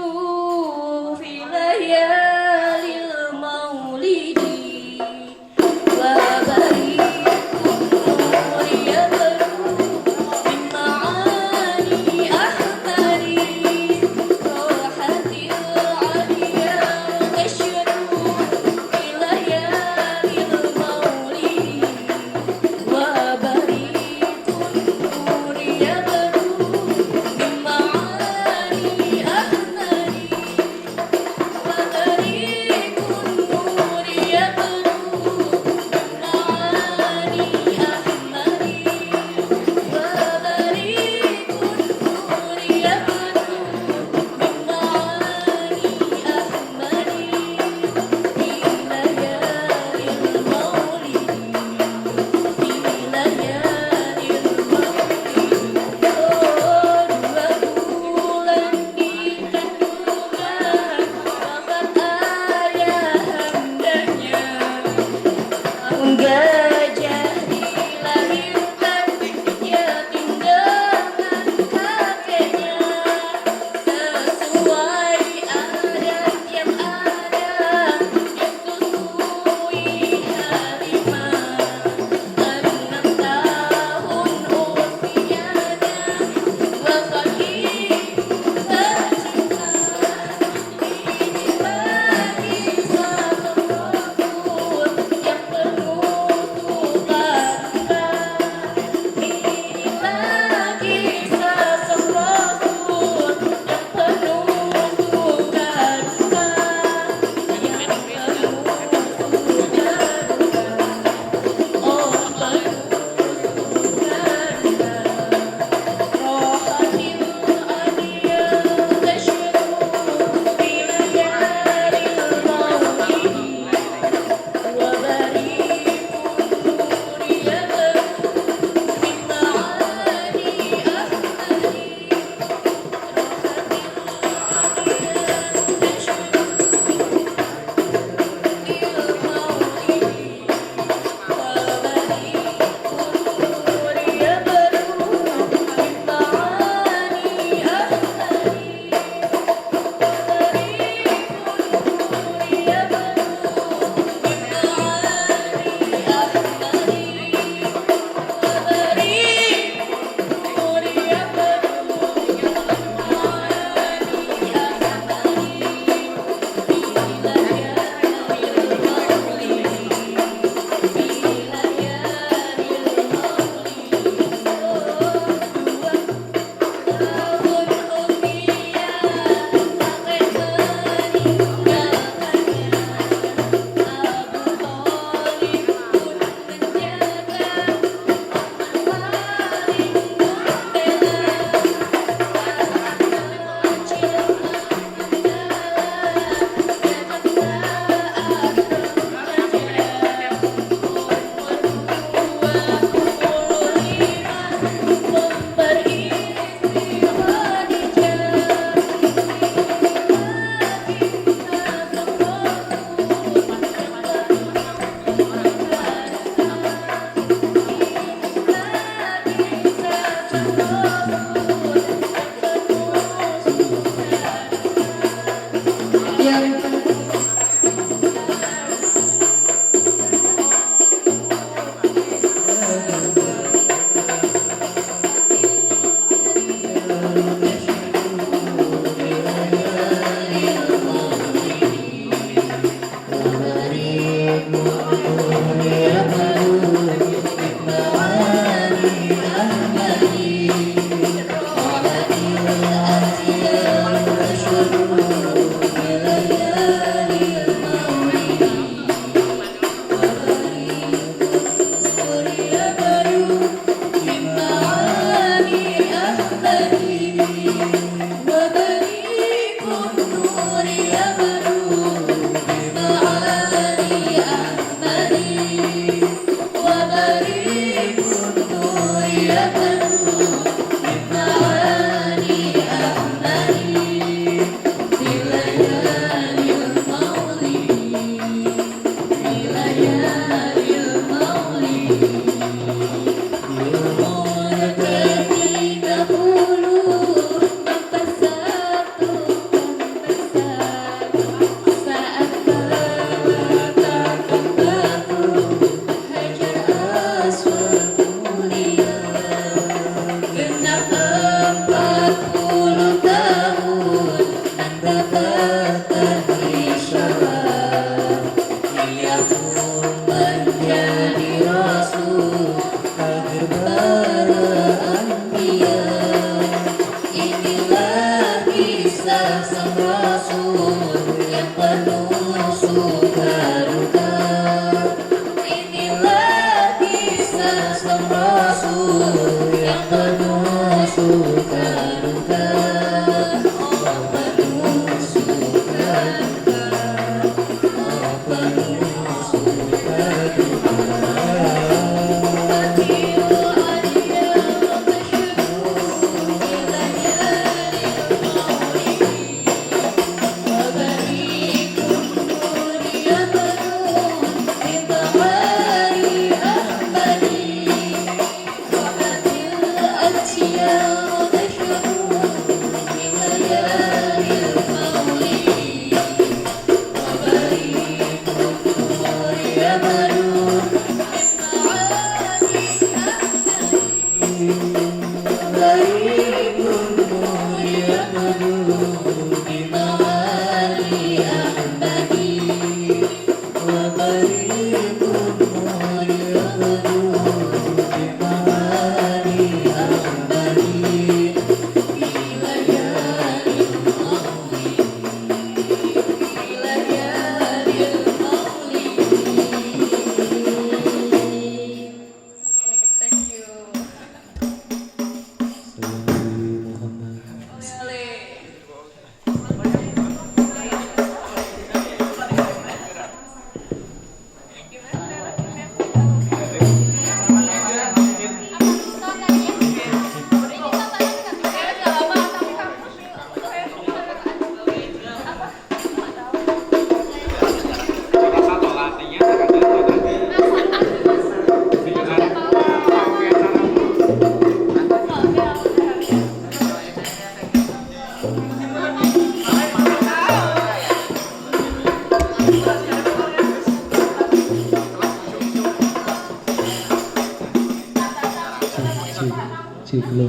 Ciklum.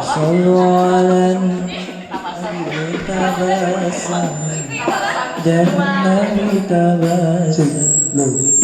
Sallu ala nabi tabassum dan nabi tabassum.